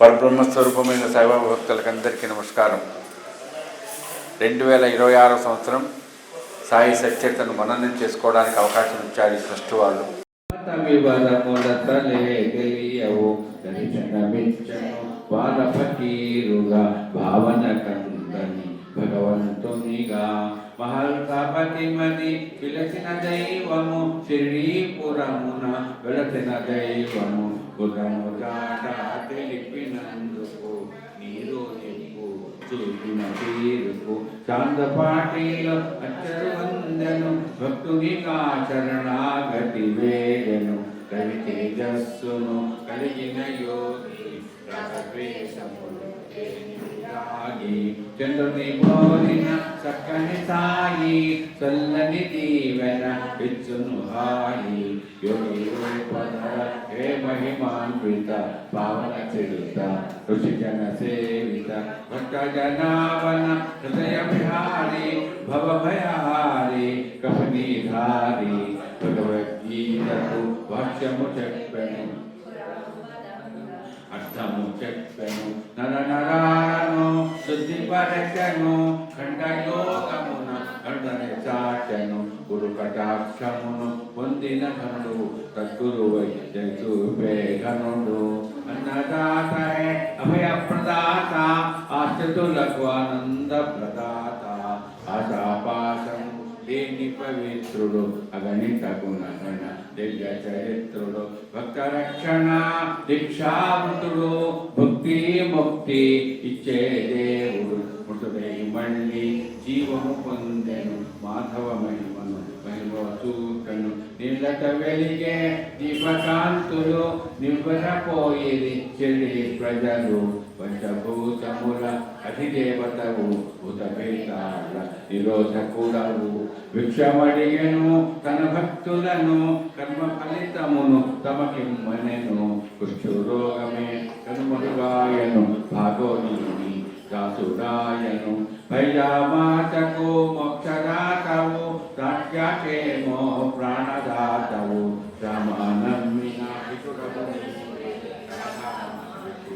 పరబ్రహ్మస్వరూపమైన సాయిబాబా భక్తులకందరికీ నమస్కారం. 2026 సంవత్సరం సాయి సత్యతను మననం చేసుకోవడానికి అవకాశం ఇచ్చారు ఈ ట్రస్ట్ వాళ్ళు. భగవంతునిగా మహల్కాపతిమది పిలచిన దైవము శ్రీపురమున వెలసిన దైవము గురము జాట తెలిపినందుకు నీరు నిప్పు చూపిన తీరుకు చాందపాటిలో అచ్చరు వందను భక్తునిగా శరణాగతి వేదను కవి తేజస్సును కలిగిన యోగి రాగద్వేషములు చంద్రుని పోలిన చక్కని సాయి చల్లని దీవెన ఇచ్చును హాయి యోగి రూపధర హే మహిమాన్విత పావన చరిత ఋషిజన సేవిత భక్త జనావన హృదయ విహారి భవ భయహారి కపనీధారి భగవద్గీతకు భాష్యము చెప్పెను అర్థము చెప్పెను నరనరాలను శుద్ధిపరచను ఖండయోగమున ఖండని చాటను గురు కటాక్షమును పొందిన ఘనుడు తద్గురువై జగూపే ఘనుడు అన్నదాత అభయప్రదాత ఆశ్రితులకు ఆనంద ప్రదాత ఆశాపాశము లేని పవిత్రుడు అగణిత గుణగణ దివ్య చరిత్రుడు భక్త రక్షణ దీక్షామృతుడు భక్తి ముక్తి ఇచ్చే దేవుడు మృతుడై మళ్ళీ జీవము పొందెను మాధవ మహిమను మహిమ చూకను నీళ్ళట వెలిగే దీపకాంతులు నివ్వరపోయేది చెల్లి ప్రజలు పంచభూతముల అధిదేవతవు భూతభేదాల నిరోధకుడవు భిక్షమడిగెను తన భక్తులను కర్మ ఫలితమును తమకిమ్మనెను కుష్ఠురోగమే కనుమరుగాయను భాగోని దాసురాయను భైజామాతకు మోక్షదాతవు దాస్యాకేమో ప్రాణదాతవు రామానమ్మిన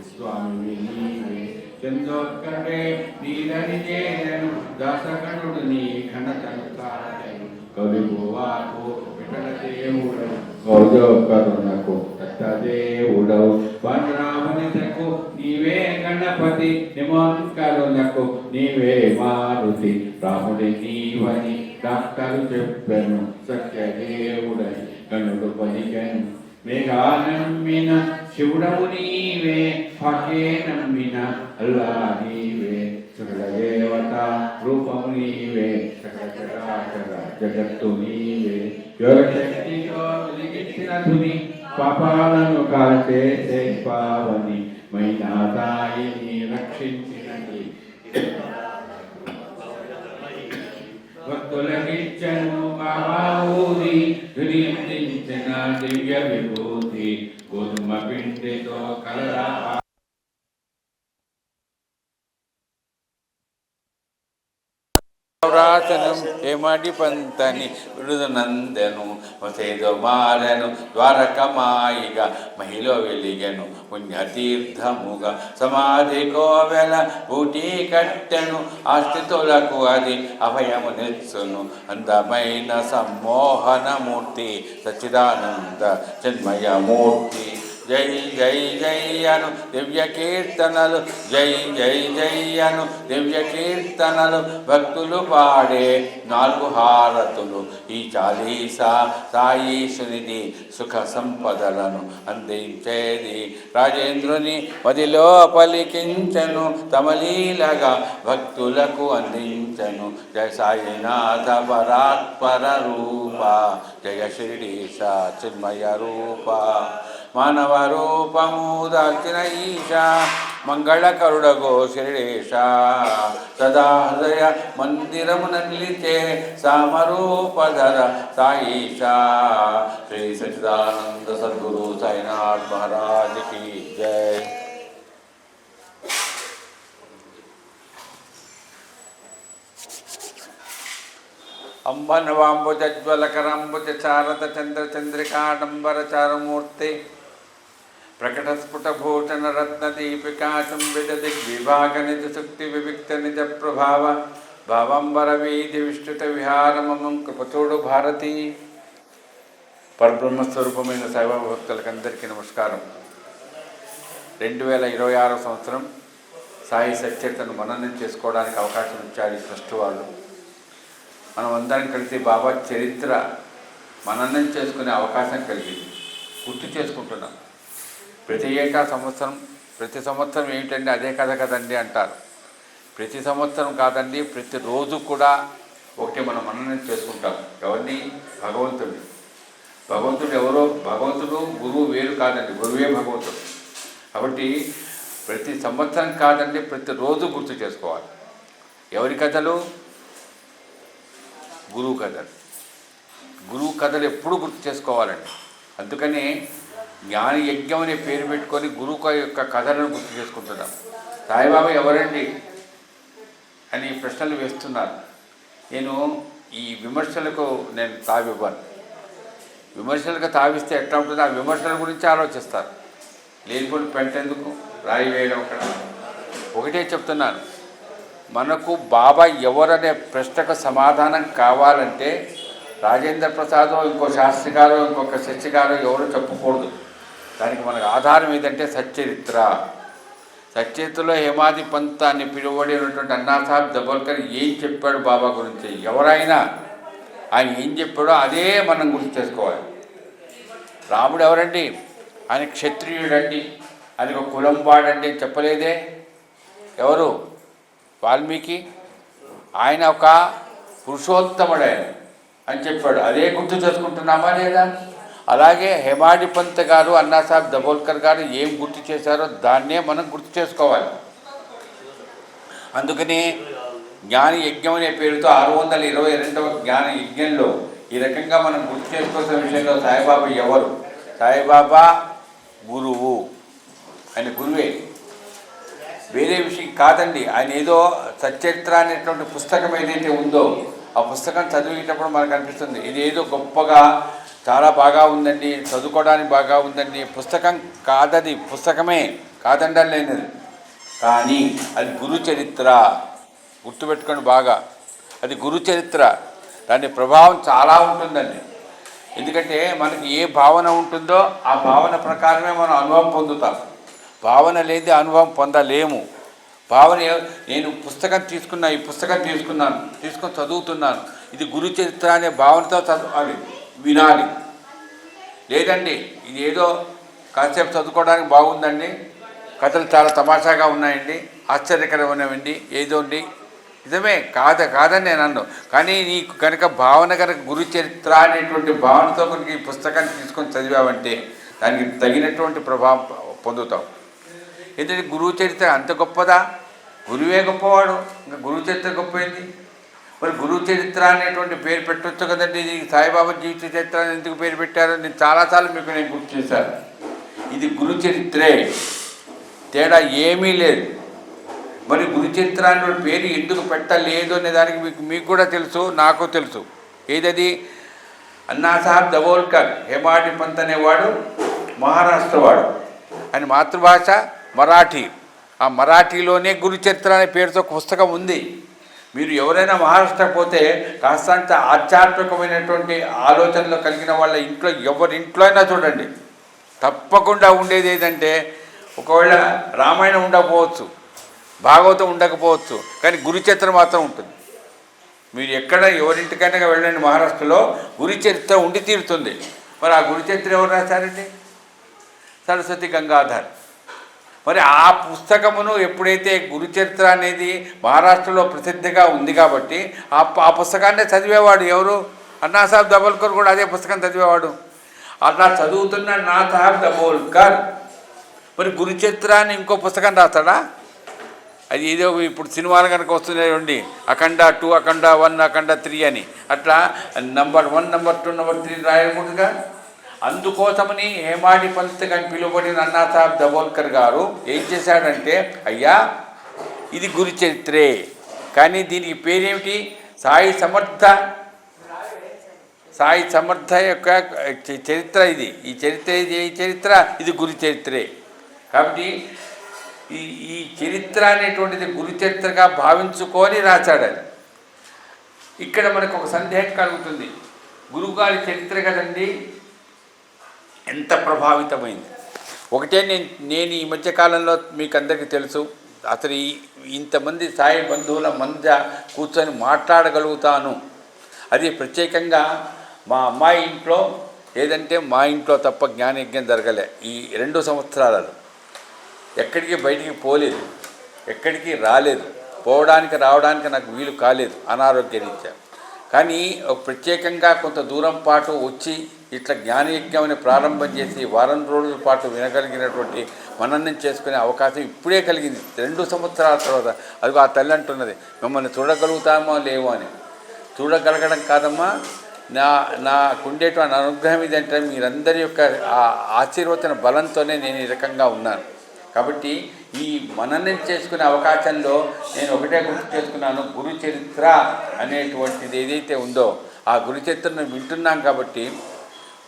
స్వామి నీవే చందోత్కరే నీలని చేరను దాసగణుడు నీ ఘనతను కాడను కవిగువాకు విఠల దేవుడవు గౌరవకరుణకు దత్తదేవుడవు పంద్రావనితకు నీవే గణపతి నిమోన్కరుణకు నీవే మారుతి రాముడి నీవని డాక్టరు చెప్పెను సత్యదేవుడని గణుడు పలికెను మేఘానమ్మిన శివుడవు నీవే పాకే నమ్మిన అల్లా నీవే సకల దేవత రూపము నీవే సకల చరాచర జగత్తు నీవే యోగశక్తితో వెలిగించిన ధుని పాపాలను కాల్చే పావని మైనాదాయిని రక్షించినది భక్తులకిచ్చను బాబాఊది ధునించిన దివ్య విభూతి గోధుమ పిండితో కలరా వ్రాసనం హేమడి పంతని విడుదనందెను వసేదో మారెను ద్వారకమాయిగా మహిళ వెలిగెను పుణ్యతీర్థముగా సమాధి కోవెల బూటీ కట్టెను ఆస్థితులకు అది అభయము నెచ్చును అందమైన సమ్మోహనమూర్తి సచ్చిదానంద చిన్మయమూర్తి జై జై జై అను దివ్య కీర్తనలు జై జై జై అను దివ్య కీర్తనలు భక్తులు పాడే 4 హారతులు ఈ చాలీసా సాయీశునిది సుఖ సంపదలను అందించేది రాజేంద్రుని మదిలో పలికించను తమలీలగా భక్తులకు అందించను జయ సాయినాథ పరాత్పర రూప జయ షిరిడీశ చిన్మయ రూప మానవ రూపము దాల్చిన ఈశా మంగళకరుడగో శిరిడేశ సదా హృదయ మందిరమున నిలిచే సామరూపధర సాయిషా శ్రీ సచ్చిదానంద సద్గురు సాయినాథ్ మహారాజ్ की जय. अंबनवांबुज्वलकरांबुज चारत चंद्र चंद्रिकाडंबर चारुमूर्ति प्रकटस्फुटभूषणरत्नदीपिकाचुम्बितदिग्विभागनिजशुक्तिविविक्तनिजप्रभाव భావంబరవీధి కృపతోడు భారతి. పరబ్రహ్మస్వరూపమైన సాయిబాబా భక్తులకందరికీ నమస్కారం. 2026 సంవత్సరం సాయి సత్యతను మననం చేసుకోవడానికి అవకాశం ఇచ్చారు ఈ ట్రస్ట్ వాళ్ళు. మనం అందరం కలిసి బాబా చరిత్ర మననం చేసుకునే అవకాశం కలిగింది. గుర్తు చేసుకుంటున్నాం. ప్రతి సంవత్సరం ఏమిటండి అదే కథ కదండి అంటారు. ప్రతి సంవత్సరం కాదండి, ప్రతిరోజు కూడా ఒకటి మనం మననం చేసుకుంటాం. ఎవరిని? భగవంతుడిని. భగవంతుడు ఎవరో? భగవంతుడు గురువు వేరు కాదండి, గురువే భగవంతుడు. కాబట్టి ప్రతి సంవత్సరం కాదండి, ప్రతిరోజు గుర్తు చేసుకోవాలి. ఎవరి కథలు? గురువు కథలు. గురువు కథలు ఎప్పుడు గుర్తు చేసుకోవాలండి. అందుకని జ్ఞాన యజ్ఞం అనే పేరు పెట్టుకొని గురువు యొక్క కథలను గుర్తు చేసుకుంటున్నాం. సాయిబాబా ఎవరండి అని ప్రశ్నలు వేస్తున్నారు. నేను ఈ విమర్శలకు తావివ్వను. విమర్శలకు తావిస్తే ఎట్లా ఉంటుందో ఆ విమర్శల గురించి ఆలోచిస్తారు. లేనిపోయి పెంటెందుకు రాయి వేయడం. అక్కడ ఒకటే చెప్తున్నాను, మనకు బాబా ఎవరనే ప్రశ్నకు సమాధానం కావాలంటే రాజేంద్ర ప్రసాదో, ఇంకో శాస్త్రి గారో, ఇంకొక శశి గారో ఎవరో చెప్పకూడదు. దానికి మనకు ఆధారం ఏదంటే సచ్చరిత్ర. సచరిత్రలో హేమాది పంత్ అని పిలువబడినటువంటి అన్నాసాహెబ్ దబోల్కర్ ఏం చెప్పాడు బాబా గురించి, ఎవరైనా ఆయన ఏం చెప్పాడో అదే మనం గుర్తు చేసుకోవాలి. రాముడు ఎవరండి? ఆయన క్షత్రియుడండి, ఆయనకు కులం వాడండి అని చెప్పలేదే. ఎవరు? వాల్మీకి. ఆయన ఒక పురుషోత్తముడు ఆయన అని చెప్పాడు. అదే గుర్తు చేసుకుంటున్నామా లేదా? అలాగే హేమాడి పంత్ గారు, అన్నాసాహెబ్ దబోల్కర్ గారు ఏం గుర్తు చేశారో దాన్నే మనం గుర్తు చేసుకోవాలి. అందుకని జ్ఞాన యజ్ఞం అనే పేరుతో 622వ జ్ఞాన యజ్ఞంలో ఈ రకంగా మనం గుర్తు చేసుకోవాల్సిన విషయంలో సాయిబాబా ఎవరు? సాయిబాబా గురువు. ఆయన గురువే, వేరే విషయం కాదండి. ఆయన ఏదో సచ్చరిత్ర అనేటువంటి పుస్తకం ఏదైతే ఉందో ఆ పుస్తకం చదివేటప్పుడు మనకు అనిపిస్తుంది ఇది ఏదో గొప్పగా చాలా బాగా ఉందండి, చదువుకోవడానికి బాగా ఉందండి. పుస్తకం కాదది, పుస్తకమే కాదండలేనిది. కానీ అది గురు చరిత్ర. గుర్తుపెట్టుకోండి బాగా, అది గురు చరిత్ర. దాని ప్రభావం చాలా ఉంటుందండి. ఎందుకంటే మనకి ఏ భావన ఉంటుందో ఆ భావన ప్రకారమే మనం అనుభవం పొందుతాం. భావన లేని అనుభవం పొందలేము. భావన నేను పుస్తకం తీసుకున్నా, ఈ పుస్తకం తీసుకొని చదువుతున్నాను, ఇది గురు చరిత్ర అనే భావనతో చదవాలి, వినాలి. లేదండి ఇది ఏదో కాసేపు చదువుకోవడానికి బాగుందండి, కథలు చాలా తమాషాగా ఉన్నాయండి, ఆశ్చర్యకరమైనవండి, ఏదో అండి, నిజమే కాదని నేను అన్నాను. కానీ నీకు కనుక భావన కనుక గురు చరిత్ర అనేటువంటి భావనతో కనుక ఈ పుస్తకాన్ని తీసుకొని చదివావంటే దానికి తగినటువంటి ప్రభావం పొందుతావు. ఎందుకంటే గురువు చరిత్ర అంత గొప్పదా? గురువే గొప్పవాడు, ఇంకా గురువు చరిత్ర గొప్పైంది. మరి గురువు చరిత్ర అనేటువంటి పేరు పెట్టవచ్చు కదండి. ఇది సాయిబాబా జీవిత చరిత్ర ఎందుకు పేరు పెట్టారో నేను చాలాసార్లు మీకు గుర్తు చేశాను. ఇది గురు చరిత్రే, తేడా ఏమీ లేదు. మరి గురు చరిత్ర అనే పేరు ఎందుకు పెట్టలేదు అనే దానికి మీకు కూడా తెలుసు, నాకు తెలుసు. ఏదది? అన్నాసాహెబ్ దబోల్కర్, హేమాడి పంత్ అనేవాడు మహారాష్ట్ర వాడు. ఆయన మాతృభాష మరాఠీ. ఆ మరాఠీలోనే గురు చరిత్ర అనే పేరుతో ఒక పుస్తకం ఉంది. మీరు ఎవరైనా మహారాష్ట్ర పోతే కాస్తంత ఆధ్యాత్మికమైనటువంటి ఆలోచనలు కలిగిన వాళ్ళ ఇంట్లో ఎవరింట్లో అయినా చూడండి, తప్పకుండా ఉండేది ఏదంటే ఒకవేళ రామాయణం ఉండకపోవచ్చు, భాగవతం ఉండకపోవచ్చు, కానీ గురు చరిత్ర మాత్రం ఉంటుంది. మీరు ఎక్కడ ఎవరింటికైనా వెళ్ళండి మహారాష్ట్రలో, గురు చరిత్ర ఉండి తీరుతుంది. మరి ఆ గురు చరిత్ర ఎవరు రాశారండి? సరస్వతి గంగాధర్. మరి ఆ పుస్తకమును ఎప్పుడైతే గురు చరిత్ర అనేది మహారాష్ట్రలో ప్రసిద్ధిగా ఉంది కాబట్టి ఆ పుస్తకాన్నే చదివేవాడు ఎవరు? అన్నాసాహెబ్ దబోల్కర్ కూడా అదే పుస్తకం చదివేవాడు. అట్లా చదువుతున్న అన్నాసాహెబ్ దబోల్కర్ మరి గురు చరిత్ర అని ఇంకో పుస్తకం రాస్తాడా? అది ఏదో ఇప్పుడు సినిమాలు కనుక వస్తున్నాయండి, అఖండ 2, అఖండ 1, అఖండ 3 అని, అట్లా నంబర్ 1, నంబర్ 2, నంబర్ 3 రాయకూడదుగా. అందుకోసమని హేమాడి పంత్ అని పిలువబడిన అన్నాసాహెబ్ దబోల్కర్ గారు ఏం చేశాడంటే, అయ్యా ఇది గురు చరిత్రే, కానీ దీనికి పేరేమిటి? సాయి సమర్థ సాయి సమర్థ యొక్క చరిత్ర ఇది. ఈ చరిత్ర ఇది గురు చరిత్రే. కాబట్టి ఈ చరిత్ర అనేటువంటిది గురు చరిత్రగా భావించుకొని రాశాడు అది. ఇక్కడ మనకు ఒక సందేహం కలుగుతుంది, గురువుగారి చరిత్ర కదండి ఎంత ప్రభావితమైంది. ఒకటే నేను ఈ మధ్యకాలంలో మీకు అందరికీ తెలుసు, అసలు ఇంతమంది సాయి బంధువుల మధ్య కూర్చొని మాట్లాడగలుగుతాను. అది ప్రత్యేకంగా మా అమ్మాయి ఇంట్లో, ఏదంటే మా ఇంట్లో తప్ప జ్ఞానయజ్ఞం జరగలే ఈ 2 సంవత్సరాలలో. ఎక్కడికి బయటికి పోలేదు, ఎక్కడికి రాలేదు, పోవడానికి రావడానికి నాకు వీలు కాలేదు అనారోగ్యరీత్యా. కానీ ప్రత్యేకంగా కొంత దూరం పాటు వచ్చి ఇట్లా జ్ఞానయజ్ఞం అని ప్రారంభం చేసి వారం రోజుల పాటు వినగలిగినటువంటి మననం చేసుకునే అవకాశం ఇప్పుడే కలిగింది 2 సంవత్సరాల తర్వాత. అదిగో ఆ తల్లి అంటున్నది, మిమ్మల్ని చూడగలుగుతామో లేవో అని. చూడగలగడం కాదమ్మా, నాకుండేటువంటి అనుగ్రహం ఇదంటే మీరందరి యొక్క ఆశీర్వచన బలంతోనే నేను ఈ రకంగా ఉన్నాను. కాబట్టి ఈ మననం చేసుకునే అవకాశంలో నేను ఒకటే గుర్తు చేసుకున్నాను, గురు చరిత్ర అనేటువంటిది ఏదైతే ఉందో ఆ గురు చరిత్రను వింటున్నాం. కాబట్టి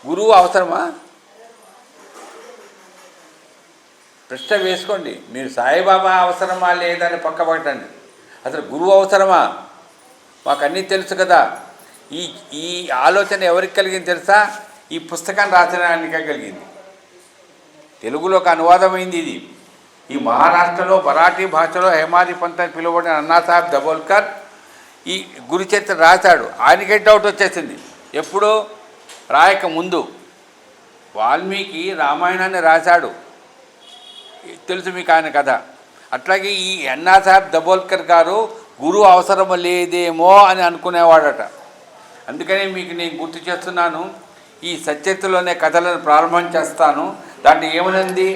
గురువు అవసరమా? ప్రశ్న వేసుకోండి. మీరు సాయిబాబా అవసరమా లేదని పక్కపట్టండి. అసలు గురువు అవసరమా? మాకు అన్నీ తెలుసు కదా. ఈ ఆలోచన ఎవరికి కలిగింది తెలుసా? ఈ పుస్తకాన్ని రాసడానికే కలిగింది. తెలుగులోకి అనువాదమైంది ఇది. ఈ మహారాష్ట్రలో మరాఠీ భాషలో హేమాది పంత్ అని పిలువబడిన అన్నాసాహెబ్ దబోల్కర్ ఈ గురుచరిత్ర రాశాడు. ఆయనకే డౌట్ వచ్చేసింది. ఎప్పుడు రాయక ముందు వాల్మీకి రామాయణాన్ని రాశాడు, తెలుసు మీకు ఆయన కథ. అట్లాగే ఈ అన్నాసాహెబ్ దబోల్కర్ గారు గురువు అవసరం లేదేమో అని అనుకునేవాడట. అందుకని మీకు నేను గుర్తు చేస్తున్నాను, ఈ సచరిత్రలోనే కథలను ప్రారంభం చేస్తాను. దాంట్లో ఏమనుంది,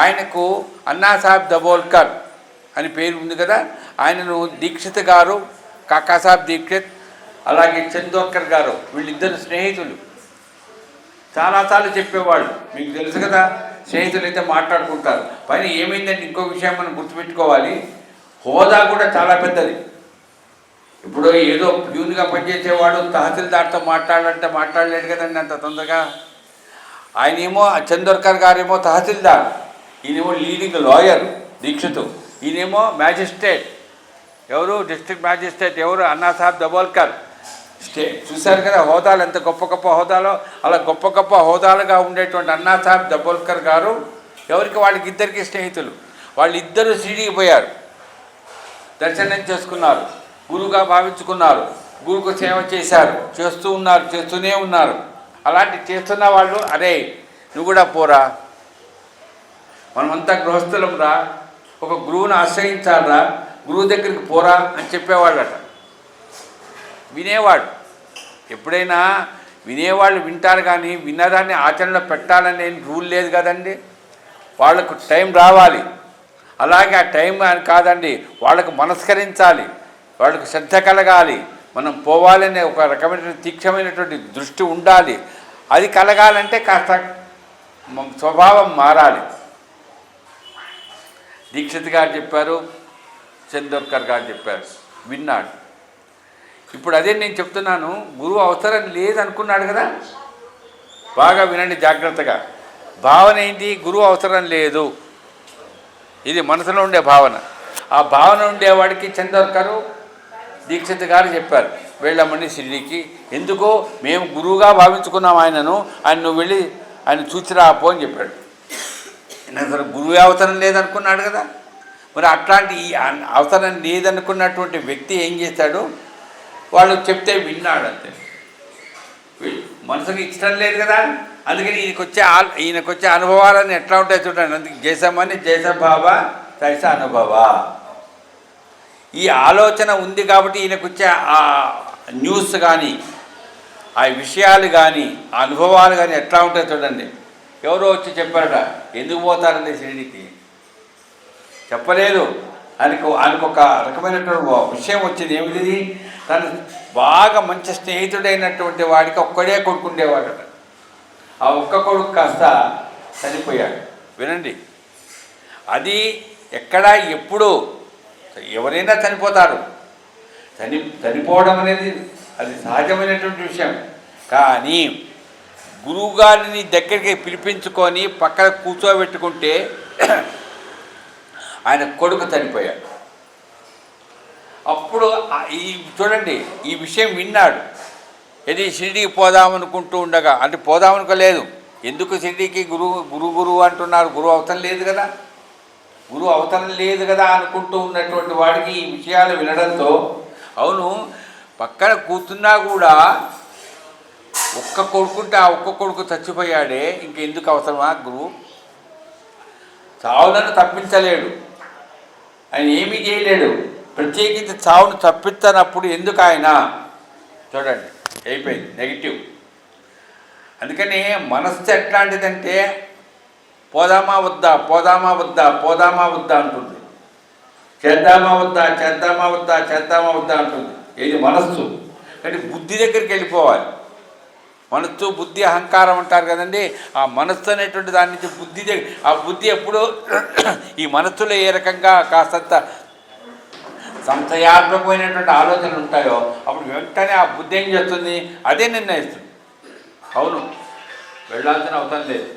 ఆయనకు అన్నాసాహెబ్ దబోల్కర్ అని పేరు ఉంది కదా. ఆయనను దీక్షిత్ గారు, కాకాసాహెబ్ దీక్షిత్, అలాగే చందోర్కర్ గారు, వీళ్ళిద్దరు స్నేహితులు. చాలాసార్లు చెప్పేవాళ్ళు, మీకు తెలుసు కదా. స్నేహితులు అయితే మాట్లాడుకుంటారు. పైన ఏమైందంటే ఇంకో విషయం మనం గుర్తుపెట్టుకోవాలి, హోదా కూడా చాలా పెద్దది. ఇప్పుడు ఏదో ప్యూన్గా పనిచేసేవాడు తహసీల్దార్తో మాట్లాడాలంటే మాట్లాడలేడు కదండి అంత తొందరగా. ఆయనేమో చందోర్కర్ గారేమో తహసీల్దార్, ఈయనేమో లీడింగ్ లాయర్ దీక్షితు, ఈయనేమో మ్యాజిస్ట్రేట్. ఎవరు? District magistrate. ఎవరు? అన్నాసాహెబ్ దబోల్కర్. చూశారు కదా హోదాలు, ఎంత గొప్ప గొప్ప హోదాలో. అలా గొప్ప గొప్ప హోదాలుగా ఉండేటువంటి అన్నాసాహెబ్ దబోల్కర్ గారు ఎవరికి? వాళ్ళకి ఇద్దరికి స్నేహితులు. వాళ్ళిద్దరూ షిరిడీకి పోయారు, దర్శనం చేసుకున్నారు, గురువుగా భావించుకున్నారు, గురువుకు సేవ చేశారు, చేస్తూనే ఉన్నారు. అలాంటి చేస్తున్న వాళ్ళు, అరే నువ్వు కూడా పోరా, మనమంతా గృహస్థులం రా, ఒక గురువుని ఆశ్రయించాలరా, గురువు దగ్గరికి పోరా అని చెప్పేవాళ్ళట. వినేవాడు. ఎప్పుడైనా వినేవాళ్ళు వింటారు, కానీ విన్నదాన్ని ఆచరణలో పెట్టాలని రూల్ లేదు కదండి. వాళ్ళకు టైం రావాలి. అలాగే ఆ టైం అని కాదండి, వాళ్ళకు మనస్కరించాలి, వాళ్ళకు శ్రద్ధ కలగాలి, మనం పోవాలనే ఒక రకమైన తీక్షమైనటువంటి దృష్టి ఉండాలి. అది కలగాలంటే కాస్త స్వభావం మారాలి. దీక్షిత్ గారు చెప్పారు, చందోర్కర్ గారు చెప్పారు, విన్నాడు. ఇప్పుడు అదే నేను చెప్తున్నాను, గురువు అవసరం లేదనుకున్నాడు కదా. బాగా వినండి జాగ్రత్తగా. భావన ఏంటి? గురువు అవసరం లేదు, ఇది మనసులో ఉండే భావన. ఆ భావన ఉండేవాడికి చందోర్కరు, దీక్షిత్ గారు చెప్పారు, వెళ్ళమని షిరిడీకి. ఎందుకో మేము గురువుగా భావించుకున్నాం ఆయనను, ఆయన నువ్వు వెళ్ళి ఆయన చూచిరాపో అని చెప్పాడు. అసలు గురువు అవసరం లేదనుకున్నాడు కదా. మరి అట్లాంటి ఈ అవసరం లేదనుకున్నటువంటి వ్యక్తి ఏం చేశాడు? వాళ్ళు చెప్తే విన్నాడు అంతే. మనసుకి ఇష్టం లేదు కదా. అందుకని ఈయనకొచ్చే అనుభవాలన్నీ ఎట్లా ఉంటాయి చూడండి. అందుకే జైసమని జైసభావ తైస అనుభవ. ఈ ఆలోచన ఉంది కాబట్టి ఈయనకొచ్చే ఆ న్యూస్ కానీ, ఆ విషయాలు కానీ, ఆ అనుభవాలు కానీ ఎట్లా ఉంటాయి చూడండి. ఎవరో వచ్చి చెప్పారట, ఎందుకు పోతారండి షిరిడీకి? చెప్పలేదు. ఆయనకు ఒక రకమైనటువంటి విషయం వచ్చింది. ఏమిటి? తను బాగా మంచి స్నేహితుడైనటువంటి వాడికి ఒక్కడే కొడుకుండేవాడట. ఆ ఒక్క కొడుకు కాస్త చనిపోయాడు. వినండి, అది ఎక్కడ ఎప్పుడు ఎవరైనా చనిపోతారు. చనిపోవడం అనేది అది సహజమైనటువంటి విషయం. కానీ గురువుగారిని దగ్గరికి పిలిపించుకొని పక్కన కూర్చోబెట్టుకుంటే ఆయన కొడుకు చనిపోయాడు. అప్పుడు ఈ చూడండి, ఈ విషయం విన్నాడు. ఇది షిరిడీకి పోదామనుకుంటూ ఉండగా, అంటే పోదామనుకోలేదు, ఎందుకు షిరిడీకి గురువు అంటున్నారు, గురువు అవసరం లేదు కదా, గురువు అవసరం లేదు కదా అనుకుంటూ ఉన్నటువంటి వాడికి ఈ విషయాలు వినడంతో, అవును పక్కన కూర్చున్నా కూడా ఒక్క కొడుకుంటే ఆ ఒక్క కొడుకు చచ్చిపోయాడే, ఇంకెందుకు అవసరమా గురువు, చావులను తప్పించలేడు, ఆయన ఏమీ చేయలేడు, ప్రత్యేకించి చావును తప్పించనప్పుడు ఎందుకు ఆయన, చూడండి అయిపోయింది నెగిటివ్. అందుకని మనస్సు ఎట్లాంటిదంటే పోదామా వద్దా పోదామా వద్దా పోదామా వద్దా అంటుంది, చేద్దామా వద్దా చేద్దామా వద్దా చేద్దామా వద్దా అంటుంది. ఇది మనస్సు. కానీ బుద్ధి దగ్గరికి వెళ్ళిపోవాలి. మనస్సు బుద్ధి అహంకారం అంటారు కదండి, ఆ మనస్సు అనేటువంటి దాని నుంచి బుద్ధి దగ్గర, ఆ బుద్ధి ఎప్పుడు ఈ మనస్సులో ఏ రకంగా కాస్తంత సంశయాత్మకమైనటువంటి ఆలోచనలు ఉంటాయో అప్పుడు వెంటనే ఆ బుద్ధి ఏం చేస్తుంది, అదే నిర్ణయిస్తుంది. అవును వెళ్ళాల్సిన అవసరం లేదు.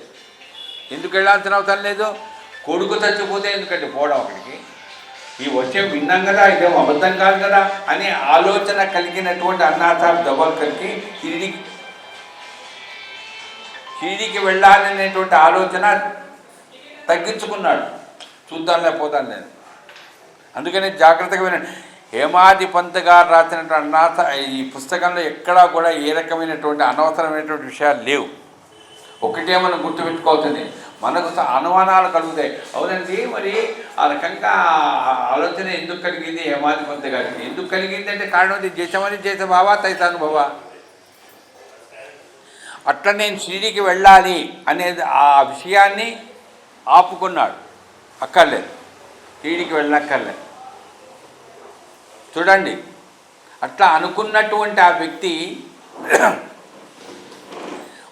ఎందుకు వెళ్ళాల్సిన అవసరం లేదు, కొడుకు చచ్చిపోతే ఎందుకంటే పోవడం అక్కడికి, ఈ విషయం విన్నాం కదా, ఇదేమో అబద్ధం కాదు కదా అనే ఆలోచన కలిగినటువంటి అన్నాసాబ్ దబోల్కర్కి షిరిడీకి వెళ్ళాలనేటువంటి ఆలోచన తగ్గించుకున్నాడు. చూద్దాంలే పోతాను నేను. అందుకని జాగ్రత్తగా వినండి. హేమాది పంత్ గారు రాసినటువంటి ఈ పుస్తకంలో ఎక్కడా కూడా ఏ రకమైనటువంటి అనవసరమైనటువంటి విషయాలు లేవు. ఒకటే మనం గుర్తుపెట్టుకోవాల్సింది, మనకు అనుమానాలు కలుగుతాయి. అవునండి మరి ఆ రకంగా ఆలోచన ఎందుకు కలిగింది హేమాది పంత్ గారికి, ఎందుకు కలిగింది అంటే కారణం చేసామని చేసే భావా తైసానుభవ. అట్లా నేను షిరిడీకి వెళ్ళాలి అనేది ఆ విషయాన్ని ఆపుకున్నాడు. అక్కర్లేదు, షిరిడీకి వెళ్ళక్కర్లేదు. చూడండి, అట్లా అనుకున్నటువంటి ఆ వ్యక్తి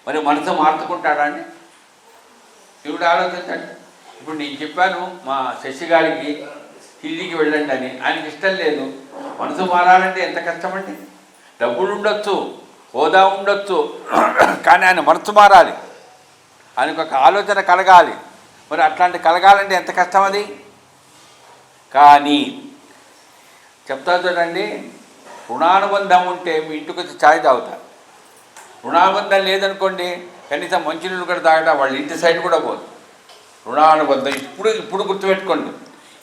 మరి మనసు మార్చుకుంటాడా అండి? శివుడు ఆలోచించండి. ఇప్పుడు నేను చెప్పాను మా శశి గారికి షిరిడీకి వెళ్ళండి అని, ఆయనకి ఇష్టం లేదు. మనసు మారాలంటే ఎంత కష్టమండి. డబ్బులు ఉండొచ్చు, హోదా ఉండొచ్చు, కానీ ఆయన మనసు మారాలి, ఆయనకు ఒక ఆలోచన కలగాలి. మరి అట్లాంటి కలగాలంటే ఎంత కష్టం అది. కానీ చెప్తా చూడండి, రుణానుబంధం ఉంటే మీ ఇంటికి వచ్చి ఛాయ్ తాగుతారు. రుణానుబంధం లేదనుకోండి, కనీసం మంచినీళ్ళు కూడా తాగట, వాళ్ళ ఇంటి సైడ్ కూడా పోదు. రుణానుబంధం ఇప్పుడు గుర్తుపెట్టుకోండి.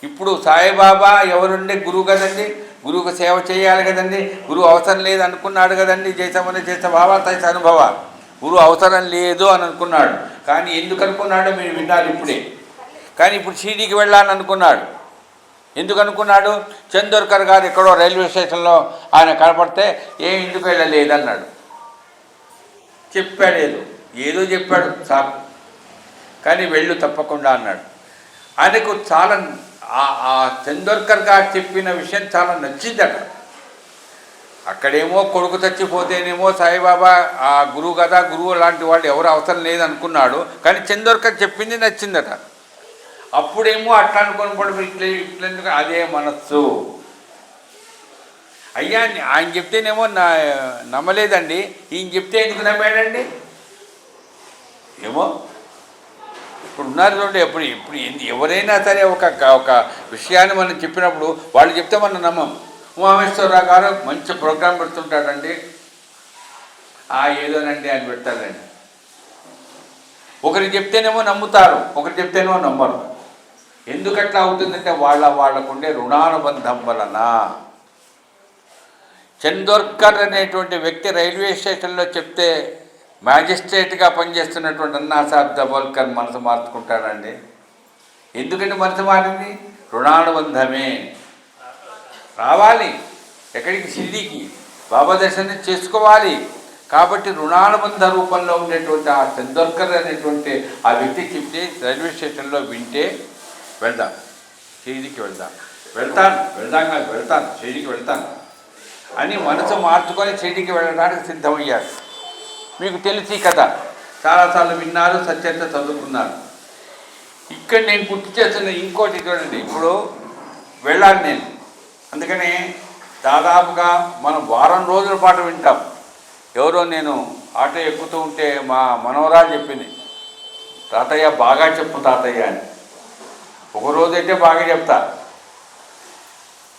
ఇప్పుడు సాయిబాబా ఎవరుండే గురువు కదండి, గురువుకు సేవ చేయాలి కదండి, గురువు అవసరం లేదు అనుకున్నాడు కదండి. చేసామని చేసే బాబా తైస అనుభవ, గురువు అవసరం లేదు అని అనుకున్నాడు. కానీ ఎందుకు అనుకున్నాడో మీరు విన్నారు ఇప్పుడే. కానీ ఇప్పుడు షిరిడీకి వెళ్ళాలని అనుకున్నాడు. ఎందుకు అనుకున్నాడు, చందోర్కర్ గారు ఎక్కడో రైల్వే స్టేషన్లో ఆయన కనపడితే ఎందుకు వెళ్ళలేదన్నాడు. చెప్పాడు, ఏదో చెప్పాడు సాకు, కానీ వెళ్ళు తప్పకుండా అన్నాడు. ఆయనకు చాలా ఆ చందోర్కర్ గారు చెప్పిన విషయం చాలా నచ్చిందట. అక్కడేమో కొడుకు చచ్చిపోతేనేమో సాయిబాబా ఆ గురువు కదా, గురువు లాంటి వాళ్ళు ఎవరు అవసరం లేదనుకున్నాడు. కానీ చందోర్కర్ చెప్పింది నచ్చిందట. అప్పుడేమో అట్లా అనుకొని పడి ఇట్లెందుకు, అదే మనస్సు. అయ్యా ఆయన చెప్తేనేమో నమ్మలేదండి, ఈయన చెప్తే ఎందుకు నమ్మాడండి ఏమో. ఇప్పుడు ఉన్నారు చూడండి, ఎప్పుడు ఎవరైనా సరే ఒక విషయాన్ని మనం చెప్పినప్పుడు వాళ్ళు చెప్తే మనం నమ్మం. ఉమామేశ్వరరావు గారు మంచి ప్రోగ్రాం పెడుతుంటాడండి, ఏదోనండి ఆయన పెడతాడండి. ఒకరికి చెప్తేనేమో నమ్ముతారు, ఒకరు చెప్తేనేమో నమ్మరు. ఎందుకట్లా అవుతుందంటే వాళ్ళకుండే రుణానుబంధం వలన. చందోర్కర్ అనేటువంటి వ్యక్తి రైల్వే స్టేషన్లో చెప్తే మ్యాజిస్ట్రేట్గా పనిచేస్తున్నటువంటి అన్నాసాబ్ దబోల్కర్ మనసు మార్చుకుంటాడండి. ఎందుకంటే మనసు మారింది, రుణానుబంధమే. రావాలి ఎక్కడికి, షిరిడీకి బాబా దర్శనం చేసుకోవాలి. కాబట్టి రుణానుబంధ రూపంలో ఉండేటువంటి ఆ చందోర్కర్ అనేటువంటి ఆ వ్యక్తి చెప్తే రైల్వే స్టేషన్లో వింటే వెళ్దాం, షిరిడీకి వెళ్తాను షిరిడీకి వెళ్తాను అని మనసు మార్చుకొని షిరిడీకి వెళ్ళడానికి సిద్ధమయ్యారు. మీకు తెలిసి కథ చాలాసార్లు విన్నారు, సత్యంతో చదువుకున్నారు. ఇక్కడ నేను గుర్తు చేస్తున్న ఇంకోటి చూడండి, ఇప్పుడు వెళ్ళాలి నేను. అందుకని దాదాపుగా మనం వారం రోజుల పాటు వింటాం. ఎవరో నేను ఆటో ఎక్కుతూ ఉంటే మా మనవరాలు చెప్పింది, తాతయ్య బాగా చెప్పు తాతయ్య అని. ఒకరోజైతే బాగా చెప్తా,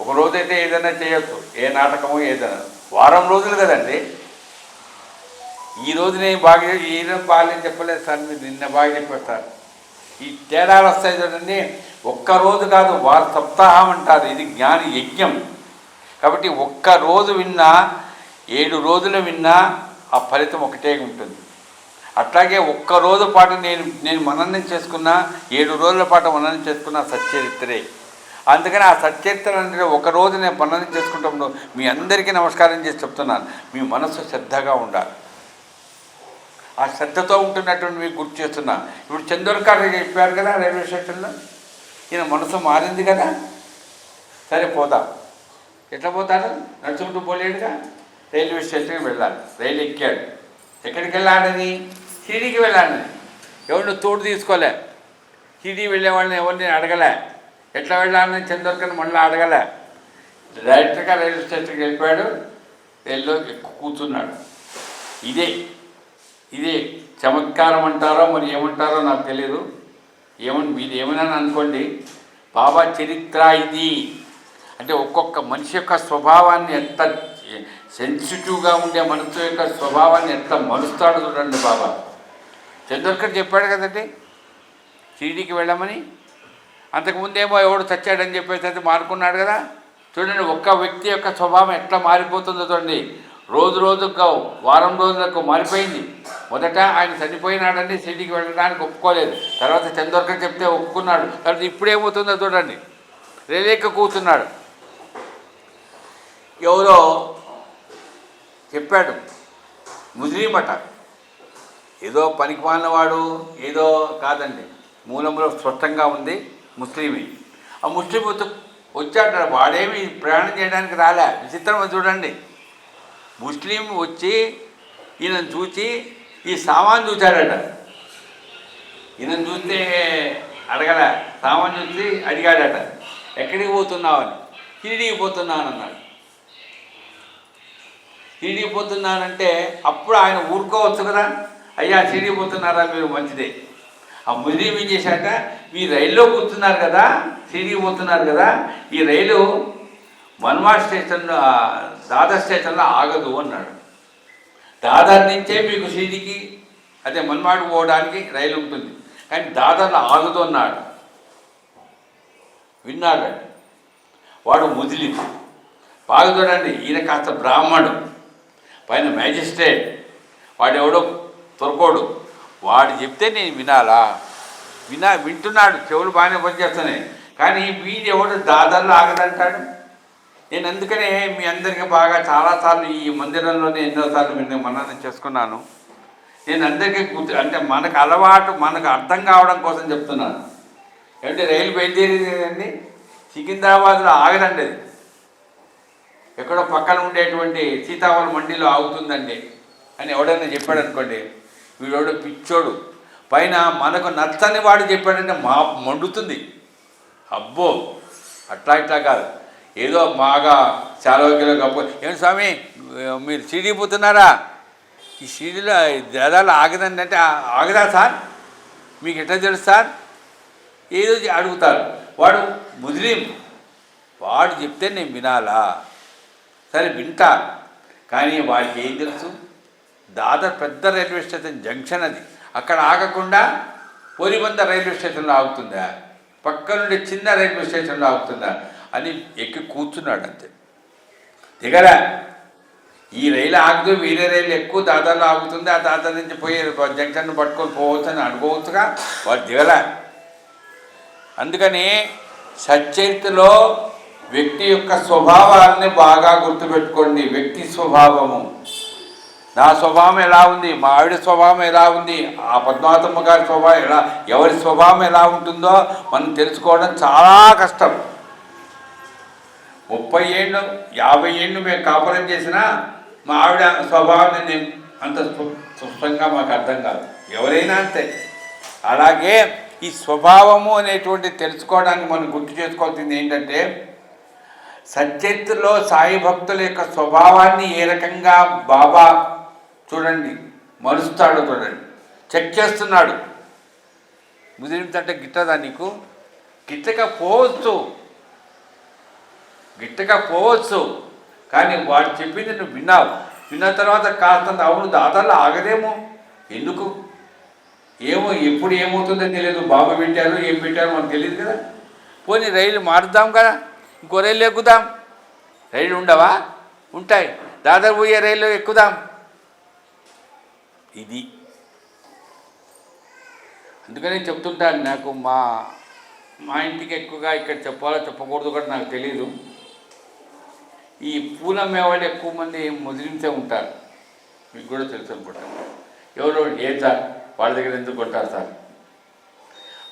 ఒకరోజైతే ఏదైనా చేయొచ్చు, ఏ నాటకమో ఏదైనా. వారం రోజులు కదండి. ఈరోజు నేను బాగా ఈరోజు బాగా చెప్పలేదు సార్, మీరు నిన్న బాగా చెప్పారు సార్. ఈ తేడాలు వస్తాయి చూడండి. ఒక్కరోజు కాదు, వారు సప్తాహం అంటారు. ఇది జ్ఞాన యజ్ఞం. కాబట్టి ఒక్కరోజు విన్నా 7 రోజులు విన్నా ఆ ఫలితం ఒకటే ఉంటుంది. అట్లాగే ఒక్కరోజు పాటు నేను మననం చేసుకున్న 7 రోజుల పాటు మననం చేసుకున్న సచ్చరిత్రే. అందుకని ఆ సచ్చరిత్ర అంటే ఒకరోజు నేను మననం చేసుకుంటాను. మీ అందరికీ నమస్కారం చేసి చెప్తున్నాను, మీ మనసు శ్రద్ధగా ఉండాలి. ఆ శ్రద్ధతో ఉంటున్నటువంటి మీకు గుర్తు చేస్తున్నా. ఇప్పుడు చందోర్కర్ చెప్పారు కదా రైల్వే స్టేషన్లో, ఈయన మనసు మారింది కదా, సరే పోదాం. ఎట్లా పోతాడు? నడుచుకుంటూ పోలేడుగా, రైల్వే స్టేషన్కి వెళ్ళాలి. రైలు ఎక్కాడు. ఎక్కడికి వెళ్ళాడని? షిరిడీకి వెళ్ళాడని. ఎవరిని తోడు తీసుకోలే. షిరిడీ వెళ్ళేవాళ్ళని ఎవరిని అడగలే. ఎట్లా వెళ్ళాలని చందోర్కర్ని మళ్ళీ అడగలే. డైరెక్ట్గా రైల్వే స్టేషన్కి వెళ్ళిపోయాడు. రైల్లో కూర్చున్నాడు. ఇదే చమత్కారం అంటారో మరి ఏమంటారో నాకు తెలియదు. మీరు ఏమైనా అనుకోండి. బాబా చరిత్ర ఇది. అంటే ఒక్కొక్క మనిషి యొక్క స్వభావాన్ని ఎంత సెన్సిటివ్గా ఉండే మనసు యొక్క స్వభావాన్ని ఎంత మలుస్తాడు చూడండి బాబా. చందోర్కర్ చెప్పాడు కదండి షిరిడీకి వెళ్ళమని. అంతకుముందేమో ఎవడు చచ్చాడని చెప్పేసి మారుకున్నాడు కదా. చూడండి ఒక్క వ్యక్తి యొక్క స్వభావం ఎట్లా మారిపోతుందో చూడండి. రోజుకు వారం రోజులకు మారిపోయింది. మొదట ఆయన చనిపోయినాడని షిరిడీకి వెళ్ళడానికి ఒప్పుకోలేదు. తర్వాత చందోర్కర్ చెప్తే ఒప్పుకున్నాడు. తర్వాత ఇప్పుడేమవుతుందో చూడండి, రైలెక్క కూర్చున్నాడు. ఎవరో చెప్పాడు, ముస్లిం అట, ఏదో పనికిమాలినవాడు ఏదో కాదండి, మూలంలో స్పష్టంగా ఉంది ముస్లిమే. ఆ ముస్లిం వచ్చాడు. వాడేమి ప్రయాణం చేయడానికి రాలే. విచిత్రం చూడండి. ముస్లిం వచ్చి ఈయనను చూసి ఈ సామాన్ చూశాడట. ఈయనను చూస్తే అడగలే, సామాన్ చూసి అడిగాడట, ఎక్కడికి పోతున్నావని. షిరిడీకి పోతున్నాను అన్నాడు. షిరిడీకి పోతున్నానంటే అప్పుడు ఆయన ఊరుకోవచ్చు కదా, అయ్యా షిరిడీకి పోతున్నారా మీరు, మంచిదే. ఆ ముస్లిం ఏం చేశాక, మీ రైల్లో కూర్చున్నారు కదా, షిరిడీకి పోతున్నారు కదా, ఈ రైలు మన్మాడ్ స్టేషన్లో దాదర్ స్టేషన్లో ఆగదు అన్నాడు. దాదర్ నుంచే మీకు షిరిడీకి అదే మన్మాడ్ పోవడానికి రైలు ఉంటుంది, కానీ దాదర్లో ఆగదు అన్నాడు. విన్నాడు. వాడు ముస్లిం. బాగా చూడండి, ఈయన కాస్త బ్రాహ్మణుడు, పైన మ్యాజిస్ట్రేట్, వాడెవడో తొరకోడు. వాడు చెప్తే నేను వినాలా? వింటున్నాడు, చెవులు బాగానే పనిచేస్తున్నాయి. కానీ వీడు ఎవడు దాదర్లో ఆగదంటాడు. నేను అందుకనే మీ అందరికీ బాగా చాలాసార్లు ఈ మందిరంలోనే ఎన్నోసార్లు నేను మననం చేసుకున్నాను. నేను అందరికీ అంటే మనకు అలవాటు, మనకు అర్థం కావడం కోసం చెప్తున్నాను. ఏమంటే రైలు బయలుదేరేదండి, సికింద్రాబాద్లో ఆగదండి. అది ఎక్కడో పక్కన ఉండేటువంటి సీతాఫల మండిలో ఆగుతుందండి అని ఎవడైనా చెప్పాడు అనుకోండి, వీడెవడో పిచ్చోడు. పైన మనకు నచ్చని వాడు చెప్పాడంటే మండుతుంది. అబ్బో, ఇట్లా కాదు, ఏదో బాగా చాలా కిలో గొప్ప. ఏమి స్వామి మీరు షిరిడీ పోతున్నారా? ఈ షిరిడీలో దాదాలు ఆగదండి అంటే, ఆగదా సార్, మీకు ఎట్లా తెలుసు సార్, ఏదో అడుగుతారు. వాడు ముస్లిం, వాడు చెప్తే నేను వినాలా? సరే వింటా, కానీ వాడికి ఏం తెలుసు? దాదర్ పెద్ద రైల్వే స్టేషన్ జంక్షన్, అది అక్కడ ఆగకుండా పోరిబందర్ రైల్వే స్టేషన్లో ఆగుతుందా, పక్క నుండి చిన్న రైల్వే స్టేషన్లో ఆగుతుందా అని ఎక్కి కూర్చున్నాడు. అంతే, దిగరా. ఈ రైలు ఆగుతూ వేరే రైలు ఎక్కువ దాదాలో ఆగుతుంది, ఆ దాదా నుంచి పోయి జంక్షన్ పట్టుకొని పోవచ్చు అని అనుకోవచ్చుగా. వాడు దిగలే. అందుకని సచ్చరిత్రలో వ్యక్తి యొక్క స్వభావాన్ని బాగా గుర్తుపెట్టుకోండి. వ్యక్తి స్వభావము, నా స్వభావం ఎలా ఉంది, మా ఆవిడ స్వభావం ఎలా ఉంది, ఆ పద్మావతమ్మ గారి స్వభావం ఎలా, ఎవరి స్వభావం ఎలా ఉంటుందో మనం తెలుసుకోవడం చాలా కష్టం. 30 ఏళ్ళు 50 ఏళ్ళు మేము కాపురం చేసినా మా ఆవిడ స్వభావాన్ని నేను అంత స్పష్టంగా మాకు అర్థం కాదు. ఎవరైనా అంతే. అలాగే ఈ స్వభావము అనేటువంటి తెలుసుకోవడానికి మనం గుర్తు చేసుకోవాల్సింది ఏంటంటే, సచ్చరిత్రలో సాయి భక్తుల యొక్క స్వభావాన్ని ఏ రకంగా బాబా చూడండి మరుస్తాడు చూడండి, చెక్ చేస్తున్నాడు. ముదిరింత అంటే గిట్టదా నీకు? గిట్టకపోవచ్చు, కానీ వాడు చెప్పింది నువ్వు విన్నావు. విన్న తర్వాత కాస్తంత అవును దాదాలో ఆగదేమో, ఎందుకు ఏమో ఎప్పుడు ఏమవుతుందో తెలియదు. బాబు పెట్టారు ఏం పెట్టారు మనకు తెలియదు కదా. పోనీ రైలు మారుద్దాం కదా, ఇంకో రైలు ఎక్కుదాం. రైలు ఉండవా? ఉంటాయి. దాదాపు పోయే రైలు ఎక్కుదాం. ఇది అందుకని చెప్తుంటాను. నాకు మా ఇంటికి ఎక్కువగా ఇక్కడ చెప్పాలో చెప్పకూడదు కూడా నాకు తెలీదు. ఈ పూలమ్మేవాళ్ళు ఎక్కువ మంది ముదిరించే ఉంటారు, మీకు కూడా తెలుసు అనుకుంటారు. ఎవరు ఏం సార్ వాళ్ళ దగ్గర ఎందుకు కొంటారు సార్?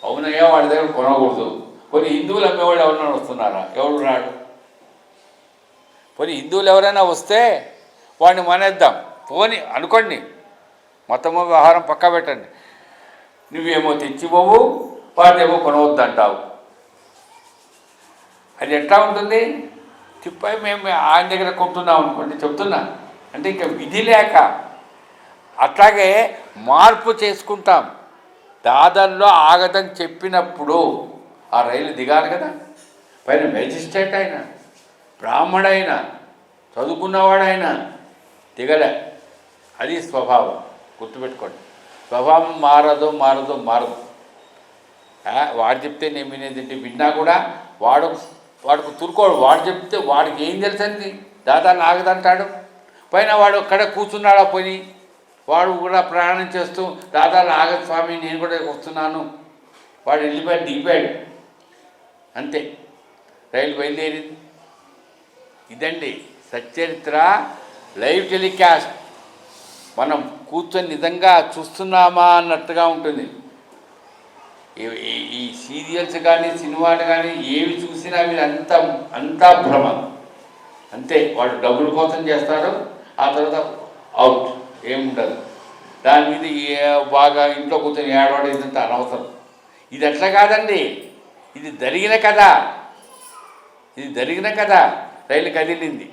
అవునయ్యా వాళ్ళ దగ్గర కొనకూడదు. కొన్ని హిందువులు అమ్మేవాళ్ళు ఎవరైనా వస్తున్నారా? ఎవరు రాడు. పోనీ హిందువులు ఎవరైనా వస్తే వాడిని మానేద్దాం పోని అనుకోండి, మొత్తము వ్యవహారం పక్కా పెట్టండి. నువ్వేమో తెచ్చిపోవు, వాడేమో కొనవద్దు అంటావు. అది ఎట్లా ఉంటుంది? తిప్పాయి మేము ఆయన దగ్గర కొంటున్నాం అనుకోండి, చెప్తున్నా అంటే ఇంకా విధి లేక అట్లాగే మార్పు చేసుకుంటాం. దాదర్లో ఆగదని చెప్పినప్పుడు ఆ రైలు దిగాలి కదా. పైన మెజిస్ట్రేట్ అయినా బ్రాహ్మడైనా చదువుకున్నవాడైనా దిగలే. అది స్వభావం, గుర్తుపెట్టుకోండి. స్వభావం మారదు. వాడు చెప్తే నేను వినేది విన్నా కూడా వాడుకు తురుకోడు. వాడు చెప్తే వాడికి ఏం తెలుసండి? దాదాలు ఆగదంటాడు. పైన వాడు అక్కడ కూర్చున్నాడా పోయి, వాడు కూడా ప్రయాణం చేస్తూ దాదాలు ఆగదు స్వామి నేను కూడా వస్తున్నాను. వాడు దిగిపోయాడు అంతే, రైలు బయలుదేరింది. ఇదండి సచ్చరిత్ర లైవ్ టెలికాస్ట్. మనం కూర్చొని నిజంగా చూస్తున్నామా అన్నట్టుగా ఉంటుంది. ఈ సీరియల్స్ కానీ సినిమాలు కానీ ఏవి చూసినా మీరు అంతా భ్రమ అంతే. వాడు డబ్బుల కోసం చేస్తారు, ఆ తర్వాత అవుట్, ఏముండదు. దాని మీద బాగా ఇంట్లో కూర్చొని ఏడవాడు ఇదంతా అనవసరం. ఇది అట్లా కాదండి, ఇది జరిగిన కథ. రైలు కదిలింది,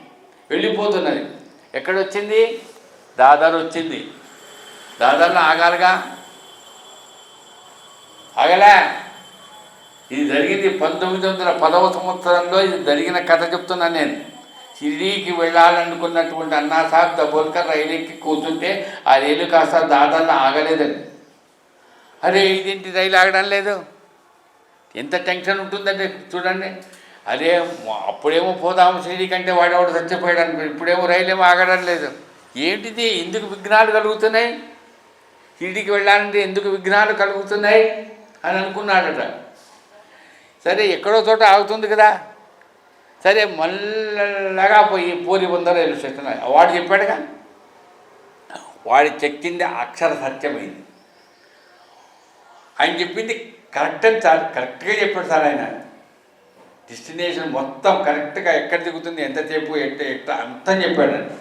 వెళ్ళిపోతున్నది. ఎక్కడొచ్చింది? దాదాలు వచ్చింది. దాదాలో ఆగాలిగా, ఆగలే. ఇది జరిగింది 1910వ సంవత్సరంలో. ఇది జరిగిన కథ చెప్తున్నాను నేను. షిరిడీకి వెళ్ళాలనుకున్నటువంటి అన్నాసాహెబ్ దబోల్కర్ రైలు ఎక్కి కూర్చుంటే ఆ రైలు కాస్త దాదాలో ఆగలేదండి. అరే ఇదేంటి రైలు ఆగడం లేదు, ఎంత టెన్షన్ ఉంటుందంటే చూడండి. అదే అప్పుడేమో పోదాము షిరిడీ కంటే వాడేవాడు చచ్చిపోయాడు అనుకో, ఇప్పుడేమో రైలు ఏమో ఆగడం లేదు. ఏంటిది, ఎందుకు విఘ్నాలు కలుగుతున్నాయి? షిరిడీకి వెళ్ళాలంటే ఎందుకు విఘ్నాలు కలుగుతున్నాయి అని అనుకున్నాడట. సరే ఎక్కడో చోట ఆగుతుంది కదా, సరే మళ్ళగా పోయి పోలిబందర్ రైల్వే స్టేషన్ వాడు చెప్పాడుగా. వాడు చెక్కింది అక్షర సత్యమైంది. ఆయన చెప్పింది కరెక్ట్ అని సార్, కరెక్ట్గా చెప్పాడు సార్. ఆయన డెస్టినేషన్ మొత్తం కరెక్ట్గా ఎక్కడ దిగుతుంది, ఎంతసేపు ఎట్ట అంతా చెప్పాడండి.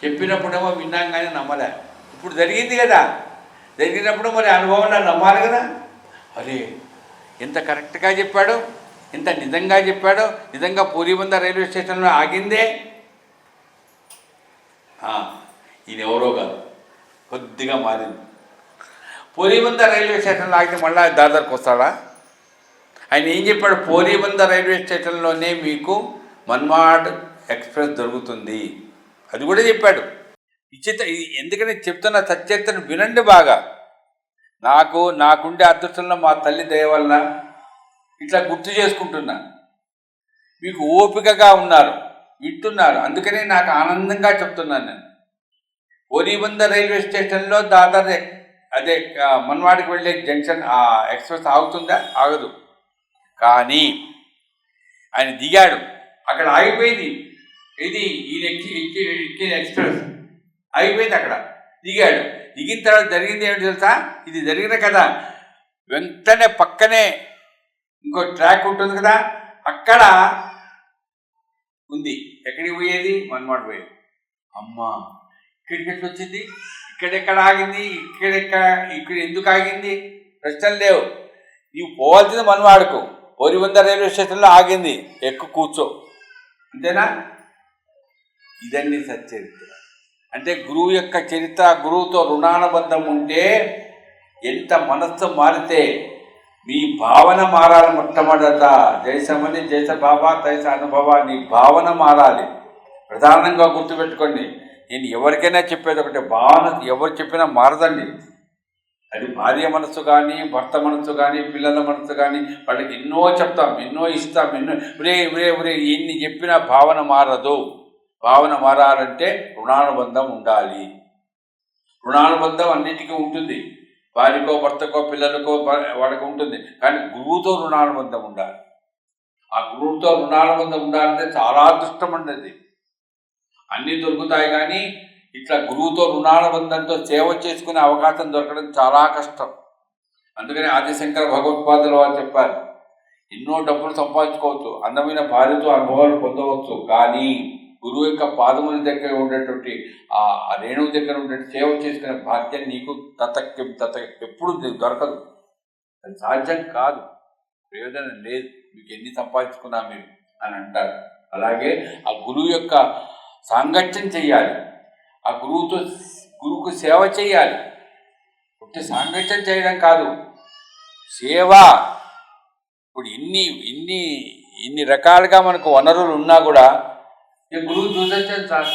చెప్పినప్పుడేమో విన్నాం కానీ నమ్మలే. ఇప్పుడు జరిగింది కదా, జరిగినప్పుడు మరి అనుభవంలో నమ్మాలి కదా. అరే ఎంత కరెక్ట్గా చెప్పాడు, ఎంత నిజంగా చెప్పాడు. నిజంగా పోలిబందర్ రైల్వే స్టేషన్లో ఆగిందే. ఈయన ఎవరో కాదు, కొద్దిగా మారింది. పోలిబందర్ రైల్వే స్టేషన్లో ఆగితే మళ్ళీ దాదర్కి వస్తాడా? ఆయన ఏం చెప్పాడు? పోలిబందర్ రైల్వే స్టేషన్లోనే మీకు మన్మాడ్ ఎక్స్ప్రెస్ దొరుకుతుంది, అది కూడా చెప్పాడు. ఎందుకంటే చెప్తున్న సత్యతను వినండి బాగా. నాకుండే అదృష్టంలో మా తల్లి దయ వలన ఇట్లా గుర్తు చేసుకుంటున్నా. మీకు ఓపికగా ఉన్నారు, వింటున్నారు, అందుకనే నాకు ఆనందంగా చెప్తున్నాను నేను. పోలిబందర్ రైల్వే స్టేషన్లో దాదాపు అదే మన్వాడికి వెళ్ళే జంక్షన్ ఆ ఎక్స్ప్రెస్ ఆగుతుందా? ఆగదు. కానీ ఆయన దిగాడు, అక్కడ ఆగిపోయింది. ఇది ఈయన ఎక్కిన ఎక్స్ప్రెస్ ఆగిపోయింది, అక్కడ దిగాడు. దిగిన తర్వాత జరిగింది ఏమిటి తెలుసా? ఇది జరిగిన కదా, వెంటనే పక్కనే ఇంకో ట్రాక్ ఉంటుంది కదా, అక్కడ ఉంది. ఎక్కడికి పోయేది? మన్మాడ్ పోయేది. అమ్మా ఇక్కడికి ఎట్లా వచ్చింది, ఇక్కడెక్కడ ఆగింది, ఇక్కడ ఎందుకు ఆగింది? ప్రశ్నలు లేవు. నీవు పోవాల్సింది మన్మాడ్కు, పోలిబందర్ రైల్వే స్టేషన్లో ఆగింది, ఎక్కు కూర్చో, అంతేనా? ఇదండి సచ్చరిత్ర. అంటే గురువు యొక్క చరిత్ర, గురువుతో రుణానుబంధం ఉంటే ఎంత మనస్సు మారితే మీ భావన మారాలి. మొట్టమొదట జైసమని జైస బాబా తైస అనుభవ, నీ భావన మారాలి. ప్రధానంగా గుర్తుపెట్టుకోండి, నేను ఎవరికైనా చెప్పేది ఒకటే, భావన ఎవరు చెప్పినా మారదండి. అది భార్య మనసు కానీ, భర్త మనసు కానీ, పిల్లల మనసు కానీ, వాళ్ళకి ఎన్నో చెప్తాం, ఎన్నో ఇస్తాం, ఎన్నో ఒరే ఎన్ని చెప్పినా భావన మారదు. భావన మారాలంటే రుణానుబంధం ఉండాలి. రుణానుబంధం అన్నిటికీ ఉంటుంది, భార్యకో భర్తకో పిల్లలకో వాళ్ళకు ఉంటుంది. కానీ గురువుతో రుణానుబంధం ఉండాలి. ఆ గురువుతో రుణానుబంధం ఉండాలంటే చాలా అదృష్టం ఉండేది. అన్నీ దొరుకుతాయి కానీ ఇట్లా గురువుతో రుణానుబంధంతో సేవ చేసుకునే అవకాశం దొరకడం చాలా కష్టం. అందుకని ఆదిశంకర భగవత్పాదులు వారు చెప్పారు, ఎన్నో డబ్బులు సంపాదించుకోవచ్చు, అందమైన భార్యతో అనుభవాలు పొందవచ్చు, కానీ గురువు యొక్క పాదముల దగ్గర ఉండేటువంటి ఆ రేణువు దగ్గర ఉండేటువంటి సేవ చేసుకునే భాగ్యం నీకు ఎప్పుడు దొరకదు. అది సాధ్యం కాదు, ప్రయోజనం లేదు, మీకు ఎన్ని సంపాదించుకున్నా మీరు అని అంటారు. అలాగే ఆ గురువు యొక్క సాంగత్యం చెయ్యాలి, ఆ గురువుకు సేవ చేయాలి. ఒకటి సాంగత్యం చేయడం కాదు, సేవ. ఇప్పుడు ఇన్ని రకాలుగా మనకు వనరులు ఉన్నా కూడా ఈ గురువు చూసొచ్చాను సార్,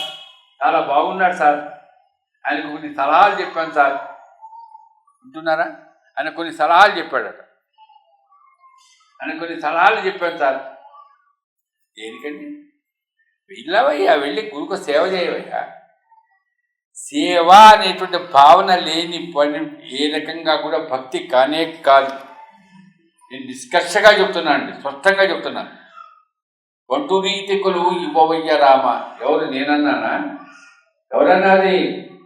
చాలా బాగున్నాడు సార్, ఆయనకు కొన్ని సలహాలు చెప్పాను సార్ వింటున్నారా, ఆయన కొన్ని సలహాలు చెప్పాడట, ఆయన కొన్ని సలహాలు చెప్పాను సార్. దేనికండి? వెళ్ళవయ్యా, వెళ్ళి గురువుకు సేవ చేయవయ్యా. సేవ అనేటువంటి భావన లేని పని ఏ రకంగా కూడా భక్తి కానే కాదు. నేను నిష్కర్షగా చెప్తున్నాను అండి, స్పష్టంగా చెప్తున్నాను. వంటు రీతి కొలువు ఇవ్వవయ్య రామ. ఎవరు? నేనన్నానా? ఎవరన్నది?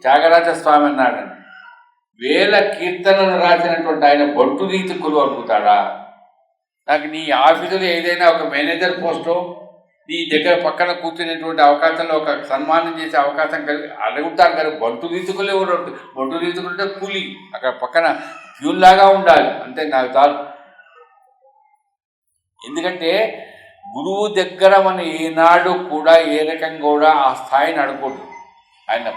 త్యాగరాజ స్వామి అన్నాడని. వేల కీర్తనలు రాసినటువంటి ఆయన బంటు రీతి కొలువు అడుగుతాడా? నాకు నీ ఆఫీసులో ఏదైనా ఒక మేనేజర్ పోస్టు, నీ దగ్గర పక్కన కూర్చునేటువంటి అవకాశంలో ఒక సన్మానం చేసే అవకాశం కలిగి అడుగుతారు కదా. బంటు రీతికులు ఎవరు? బంటు రీతికులు అంటే కూలి, అక్కడ పక్కన ప్యూన్లాగా ఉండాలి, అంతే, నాకు చాలు. ఎందుకంటే గురువు దగ్గర మనం ఏనాడు కూడా ఏ రకంగా కూడా ఆ స్థాయిని అడగకూడదు. ఆయన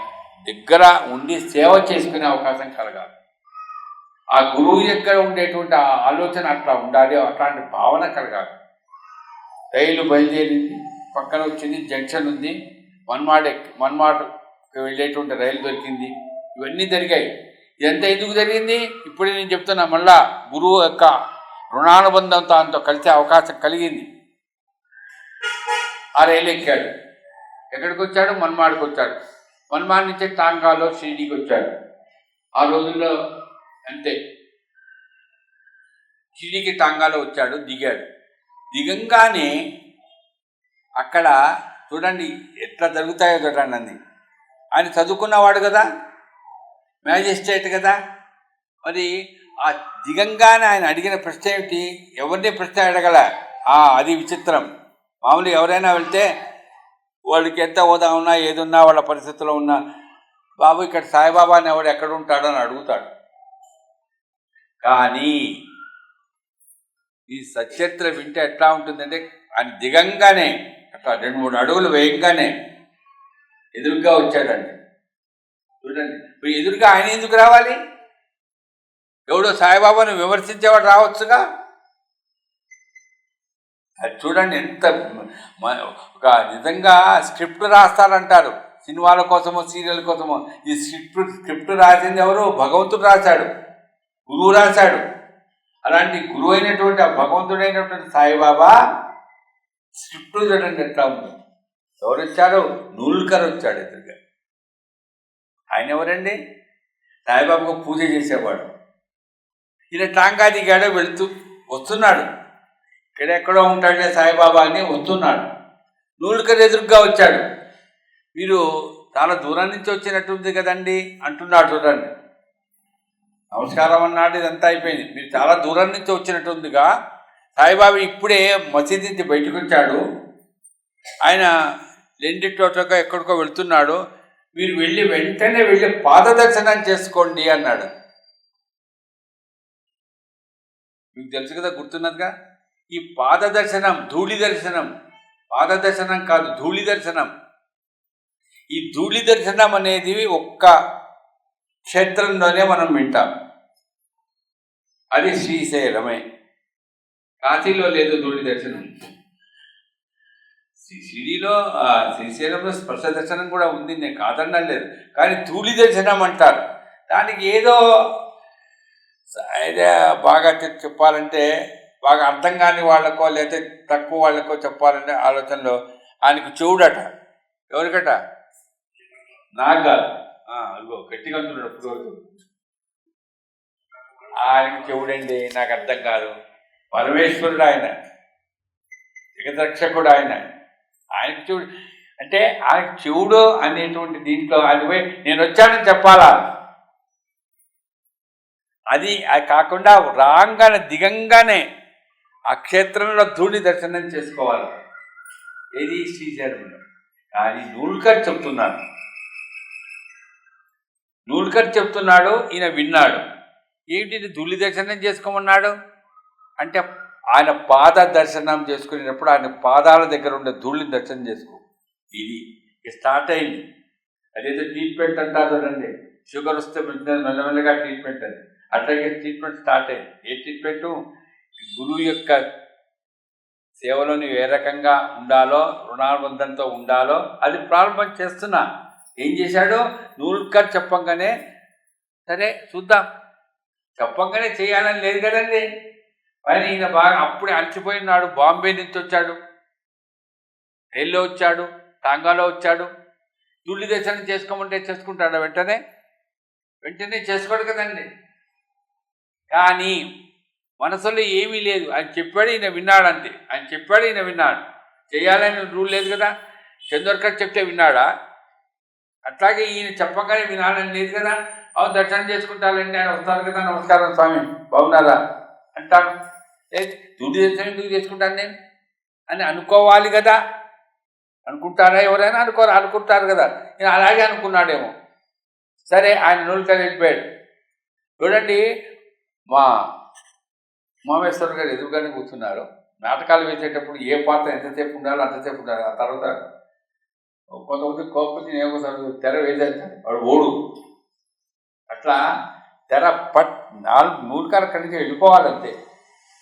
దగ్గర ఉండి సేవ చేసుకునే అవకాశం కలగాలి. ఆ గురువు దగ్గర ఉండేటువంటి ఆ ఆలోచన అట్లా ఉండాలి, అట్లాంటి భావన కలగాలి. రైలు బయలుదేరింది, పక్కన వచ్చింది, జంక్షన్ ఉంది, మన్మాడ్కి వెళ్ళేటువంటి రైలు దొరికింది, ఇవన్నీ జరిగాయి. ఇదంతా ఎందుకు జరిగింది? ఇప్పుడే నేను చెప్తున్నా. మళ్ళా గురువు యొక్క రుణానుబంధంతో ఆయనతో కలిసే అవకాశం కలిగింది. ఆ రైలు ఎక్కాడు. ఎక్కడికి వచ్చాడు? మన్మాడ్కి వచ్చాడు. మన్మాడ్ నుంచి టాంగాలో షిరిడీకి వచ్చాడు. ఆ రోజుల్లో అంతే, షిరిడీకి టాంగాలో వచ్చాడు, దిగాడు. దిగంగానే అక్కడ చూడండి ఎట్లా జరుగుతాయో చూడండి అన్ని. ఆయన చదువుకున్నవాడు కదా, మ్యాజిస్ట్రేట్ కదా. మరి ఆ దిగంగానే ఆయన అడిగిన ప్రశ్న ఏమిటి? ఎవరిని ప్రశ్న అడగల. అది విచిత్రం. మామూలుగా ఎవరైనా వెళ్తే వాళ్ళకి ఎంత హోదా ఉన్నా, ఏదున్నా, వాళ్ళ పరిస్థితుల్లో ఉన్నా, బాబు ఇక్కడ సాయిబాబా అని ఎవడు ఎక్కడ ఉంటాడో అని అడుగుతాడు. కానీ ఈ సచరిత్ర వింటే ఎట్లా ఉంటుందంటే, ఆయన దిగంగానే అట్లా 2-3 అడుగులు వేయంగానే ఎదురుగా వచ్చాడండి. చూడండి, ఇప్పుడు ఎదురుగా ఆయన ఎందుకు రావాలి? ఎవడో సాయిబాబాను విమర్శించేవాడు రావచ్చుగా. అది చూడండి ఎంత ఒక నిజంగా స్క్రిప్ట్ రాస్తారంటారు, సినిమాల కోసమో సీరియల్ కోసమో. ఈ స్క్రిప్ట్ రాసింది ఎవరు? భగవంతుడు రాశాడు, గురువు రాశాడు. అలాంటి గురువు అయినటువంటి ఆ భగవంతుడైనటువంటి సాయిబాబా స్క్రిప్ట్ చూడండి ఎట్లా ఉంది. ఎవరు వచ్చాడు? నూల్కర్ వచ్చాడు ఎదురుగా. ఆయన ఎవరండి? సాయిబాబాకు పూజ చేసేవాడు. ఈయన టాంగా దిగాడో వెళుతూ వస్తున్నాడు, ఇక్కడెక్కడో ఉంటాడే సాయిబాబా అని వస్తున్నాడు. నూల్కర్ ఎదురుగా వచ్చాడు. మీరు చాలా దూరం నుంచి వచ్చినట్టుంది కదండి అంటున్నాడు. చూడండి, నమస్కారం అన్నాడు, ఇదంతా అయిపోయింది. మీరు చాలా దూరం నుంచి వచ్చినట్టుందిగా. సాయిబాబా ఇప్పుడే మసీదు నుంచి బయటకు వచ్చాడు, ఆయన లెండిటోటోగా ఎక్కడికో వెళ్తున్నాడు, మీరు వెంటనే వెళ్ళి పాదదర్శనం చేసుకోండి అన్నాడు. మీకు తెలుసు కదా, గుర్తున్నదిగా. ఈ పాదదర్శనం ధూళి దర్శనం, పాదదర్శనం కాదు ధూళి దర్శనం. ఈ ధూళి దర్శనం అనేది ఒక్క క్షేత్రంలోనే మనం వింటాం. అది శ్రీశైలమే. కాశీలో లేదు ధూళి దర్శనం. షిరిడీలో శ్రీశైలంలో స్పర్శ దర్శనం కూడా ఉంది, నేను కాదనలేదు. కానీ ధూళి దర్శనం అంటారు. దానికి ఏదో బాగా చెప్పాలంటే, బాగా అర్థం కాని వాళ్ళకో లేకపోతే తక్కువ వాళ్ళకో చెప్పాలంటే ఆలోచనలో ఆయనకు చెవుడట. ఎవరికట? నాకు కాదు, అదిగో గట్టిగా అంటున్నాడు రోజు. ఆయనకు చెవుడండి, నాకు అర్థం కాదు. పరమేశ్వరుడు ఆయన, జగద్రక్షకుడు ఆయన. ఆయనకు చెవుడు అంటే ఆయనకు చెవుడు అనేటువంటి దీంట్లో ఆయన పోయి నేను వచ్చానని చెప్పాలా. అది కాకుండా రాగానే దిగంగానే ఆ క్షేత్రంలో ధూళి దర్శనం చేసుకోవాలి. ఏది? శ్రీశైలంలో. కానీ నూల్కర్ చెప్తున్నాడు, ఈయన విన్నాడు. ఏంటి ధూళి దర్శనం చేసుకోమన్నాడు అంటే, ఆయన పాద దర్శనం చేసుకునేటప్పుడు ఆయన పాదాల దగ్గర ఉండే ధూళిని దర్శనం చేసుకో. ఇది స్టార్ట్ అయింది. అదేదో ట్రీట్మెంట్ అంటారు చూడండి, షుగర్ వస్తే మెల్లమెల్లగా ట్రీట్మెంట్ అని. అట్లాగే ట్రీట్మెంట్ స్టార్ట్ అయింది. ఏ ట్రీట్మెంటు? గురువు యొక్క సేవలోని ఏ రకంగా ఉండాలో, రుణానుబంధంతో ఉండాలో అది ప్రారంభం చేస్తున్నా. ఏం చేశాడు? నూల్కర్ చెప్పంగానే సరే చూద్దాం, చెప్పంగానే చేయాలని లేదు కదండి. ఆయన ఈయన బాగా అప్పుడే అలసిపోయినాడు. బాంబే నుంచి వచ్చాడు, రైల్లో వచ్చాడు, టాంగాలో వచ్చాడు. ధూళి దర్శనం చేసుకోమంటే చేసుకుంటాడు వెంటనే చేసుకోడు కదండి. కానీ మనసులో ఏమీ లేదు. ఆయన చెప్పాడు, ఈయన విన్నాడు అంతే. ఆయన చెప్పాడు, ఈయన విన్నాడు. చేయాలని రూల్ లేదు కదా. చంద్రకర్ చెప్తే విన్నాడా? అట్లాగే ఈయన చెప్పగానే వినాలని లేదు కదా. అవును, దర్శనం చేసుకుంటారండి, ఆయన వస్తారు కదా, నమస్కారం స్వామి బాగున్నారా అంటాను. ధూళి దర్శనం ఎందుకు చేసుకుంటాను నేను అని అనుకోవాలి కదా. అనుకుంటారా? ఎవరైనా అనుకుంటారు కదా. నేను అలాగే అనుకున్నాడేమో. సరే, ఆయన నూల్కర్ వెళ్ళిపోయాడు. చూడండి, మా ఉమామేశ్వర్ గారు ఎదురుగానే కూర్చున్నారు. నాటకాలు వేసేటప్పుడు ఏ పాత్ర ఎంతసేపు ఉండాలో అంతసేపు ఉండాలి. ఆ తర్వాత కొంతమంది కోపం ఏమవుతాడు, తెర వేసేస్తాడు వాడు ఓడు. అట్లా తెర నూల్కర్ అక్కడి నుంచి వెళ్ళిపోవాలంతే.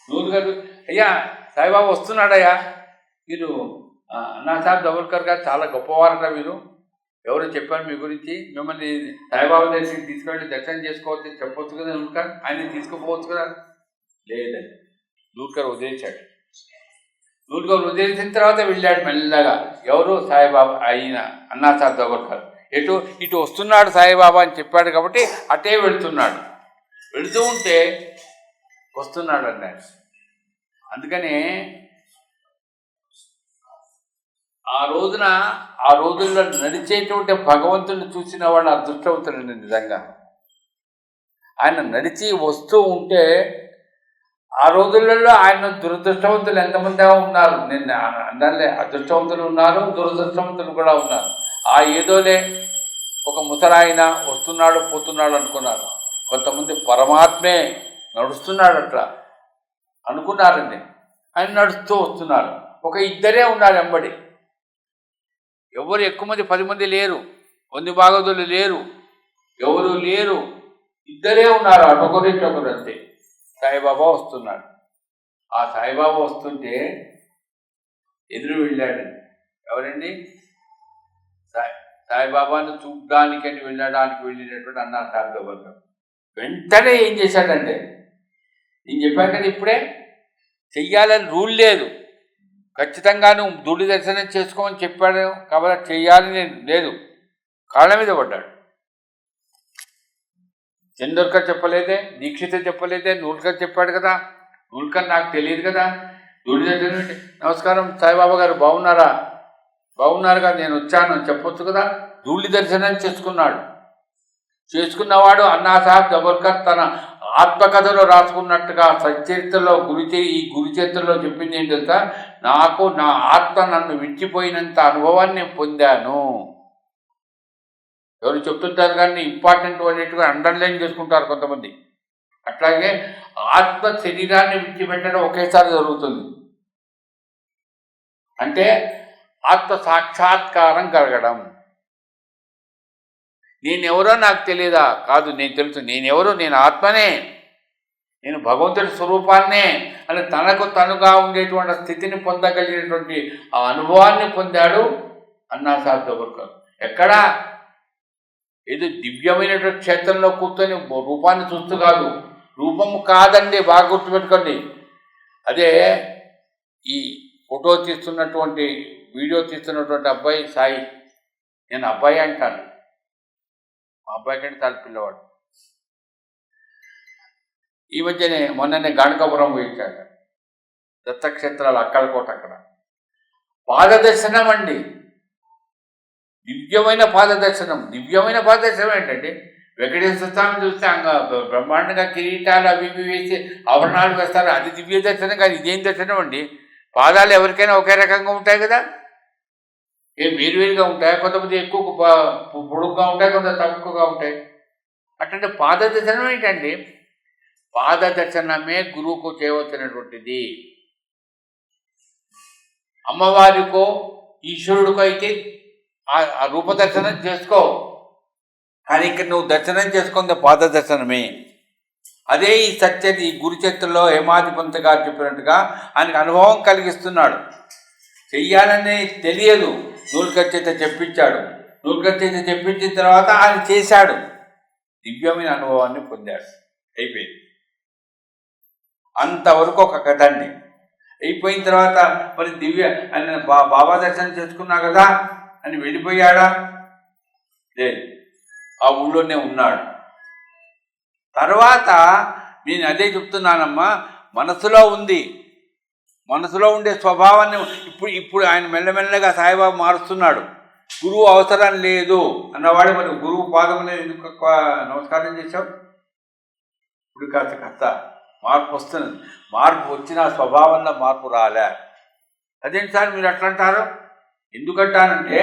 నూల్కర్, అయ్యా సాయిబాబా వస్తున్నాడయ్యా, మీరు అన్నాసాహెబ్ దబోల్కర్ గారు చాలా గొప్పవారట, మీరు ఎవరు చెప్పారు మీ గురించి, మిమ్మల్ని సాయిబాబా దగ్గరికి తీసుకెళ్ళి దర్శనం చేసుకోవచ్చు చెప్పవచ్చు కదా నూల్కర్, ఆయన తీసుకుపోవచ్చు కదా. లేదండి, నూల్కర్ వదిలేశాడు. నూల్కర్ వదిలేసిన తర్వాత వెళ్ళాడు మెల్లగా. ఎవరు? సాయిబాబా అయిన అన్నాసాహెబ్ దబోల్కర్. ఇటు వస్తున్నాడు సాయిబాబా అని చెప్పాడు కాబట్టి అటే వెళుతున్నాడు. వెళుతూ ఉంటే వస్తున్నాడు అన్నాడు. అందుకనే ఆ రోజుల్లో నడిచేటువంటి భగవంతుని చూసిన వాళ్ళు అదృష్టవంతులండి నిజంగా. ఆయన నడిచి వస్తూ ఉంటే ఆ రోజులలో ఆయన దురదృష్టవంతులు ఎంతమంది ఉన్నారు. నేను అన్నలే, అదృష్టవంతులు ఉన్నారు, దురదృష్టవంతులు కూడా ఉన్నారు. ఏదోలే ఒక ముసలాయన వస్తున్నాడు పోతున్నాడు అనుకున్నారు. కొంతమంది పరమాత్మే నడుస్తున్నాడు అట్లా అనుకున్నారండి. ఆయన నడుస్తూ వస్తున్నారు. ఒక ఇద్దరే ఉన్నారు వెంబడి. ఎవరు ఎక్కువ మంది 10 మంది లేరు, 100 భాగవతులు లేరు, ఎవరు లేరు. ఇద్దరే ఉన్నారు, అటొకరు అంతే. సాయిబాబా వస్తున్నాడు. ఆ సాయిబాబా వస్తుంటే ఎదురు వెళ్ళాడండి. ఎవరండి? సాయిబాబాను చూడ్డానికని వెళ్ళినటువంటి అన్నాసాహెబ్ దబోల్కర్ వెంటనే ఏం చేశాడంటే, నేను చెప్పాను కదా ఇప్పుడే, చెయ్యాలని రూల్ లేదు. ఖచ్చితంగా నువ్వు ధూళి దర్శనం చేసుకోమని చెప్పాడు కాబట్టి చెయ్యాలని లేదు. కాళ్ళ మీద పడ్డాడు. చందోర్కర్ చెప్పలేదే, దీక్షిత చెప్పలేదే, నూల్కర్ చెప్పాడు కదా. నూల్కర్ నాకు తెలియదు కదా. ధూళి దర్శనం, నమస్కారం సాయిబాబా గారు బాగున్నారా, బాగున్నారు కదా, నేను వచ్చాను చెప్పొచ్చు కదా. ధూళి దర్శనం చేసుకున్నవాడు అన్నాసాహెబ్ దబోల్కర్ తన ఆత్మకథలో రాసుకున్నట్టుగా సచ్చరిత్రలో ఈ గురుచరిత్రలో చెప్పింది ఏం తెలుసా, నాకు నా ఆత్మ నన్ను విడిచిపోయినంత అనుభవాన్ని నేను పొందాను. ఎవరు చెప్తుంటారు కానీ ఇంపార్టెంట్ అనేట్టుగా అండర్లైన్ చేసుకుంటారు కొంతమంది. అట్లాగే ఆత్మ శరీరాన్ని విడిచిపెట్టడం ఒకేసారి జరుగుతుంది. అంటే ఆత్మ సాక్షాత్కారం కలగడం. నేనెవరో నాకు తెలియదా? కాదు, నేను తెలుసు. నేనెవరో? నేను ఆత్మనే, నేను భగవంతుడి స్వరూపాన్నే అని తనకు తనుగా ఉండేటువంటి స్థితిని పొందగలిగినటువంటి ఆ అనుభవాన్ని పొందాడు అన్నాసాహెబ్ జబర్కర్. ఎక్కడా? ఏదో దివ్యమైనటువంటి క్షేత్రంలో కూర్చొని రూపాన్ని చూస్తూ కాదు. రూపము కాదండి, బాగా గుర్తుపెట్టుకోండి. అదే ఈ ఫోటో తీస్తున్నటువంటి, వీడియో తీస్తున్నటువంటి అబ్బాయి సాయి. నేను అబ్బాయి అంటాను, మా అబ్బాయి కంటే చాలా పిల్లవాడు. ఈ మధ్యనే మొన్ననే గాణకాపురం పోయించాడు, దత్తక్షేత్రాలు అక్కలకోట. అక్కడ పాదదర్శనం అండి, దివ్యమైన పాదదర్శనం. దివ్యమైన పాదదర్శనం ఏంటంటే వెంకటేశ్వర స్వామి చూస్తే బ్రహ్మాండంగా కిరీటాలు అవి ఇవి వేసి ఆభరణాలు వేస్తారు, అది దివ్య దర్శనం కాదు. ఇదేం దర్శనం అండి? పాదాలు ఎవరికైనా ఒకే రకంగా ఉంటాయి కదా, వేరువేరుగా ఉంటాయి. కొంతమంది ఎక్కువ పొడుగ్గా ఉంటాయి, కొంత తక్కువగా ఉంటాయి. అట్లాంటి పాదదర్శనం ఏంటండి? పాదదర్శనమే గురువుకు చేయవలసినటువంటిది. అమ్మవారికో ఈశ్వరుడికో అయితే ఆ రూపదర్శనం చేసుకో, కానీ ఇక్కడ నువ్వు దర్శనం చేసుకుంది పాదదర్శనమే. అదే ఈ సత్యది ఈ గురుచరిత్రలో హేమాధిపంత్ గారు చెప్పినట్టుగా ఆయనకు అనుభవం కలిగిస్తున్నాడు. చెయ్యాలని తెలియదు, నూలుకర్చేత చెప్పించాడు. నూలుకర్చేత చెప్పించిన తర్వాత ఆయన చేశాడు, దివ్యమైన అనుభవాన్ని పొందాడు. అయిపోయింది. అంతవరకు ఒక కథ అండి. అయిపోయిన తర్వాత మరి దివ్య ఆయన బాబా దర్శనం చేసుకున్నా కదా అని వెళ్ళిపోయాడా? లేదు, ఆ ఊళ్ళోనే ఉన్నాడు. తర్వాత నేను అదే చెప్తున్నానమ్మా, మనసులో ఉంది, మనసులో ఉండే స్వభావాన్ని ఇప్పుడు ఆయన మెల్లమెల్లగా సాయిబాబా మారుస్తున్నాడు. గురువు అవసరం లేదు అన్నవాడు మరి గురువు పాదం ఎందుకు నమస్కారం చేశావు? ఇప్పుడు కాస్త మార్పు వస్తున్నది. మార్పు వచ్చిన స్వభావంలో మార్పు రాలే. అదేంటి సార్ మీరు అట్లా అంటారు? ఎందుకంటానంటే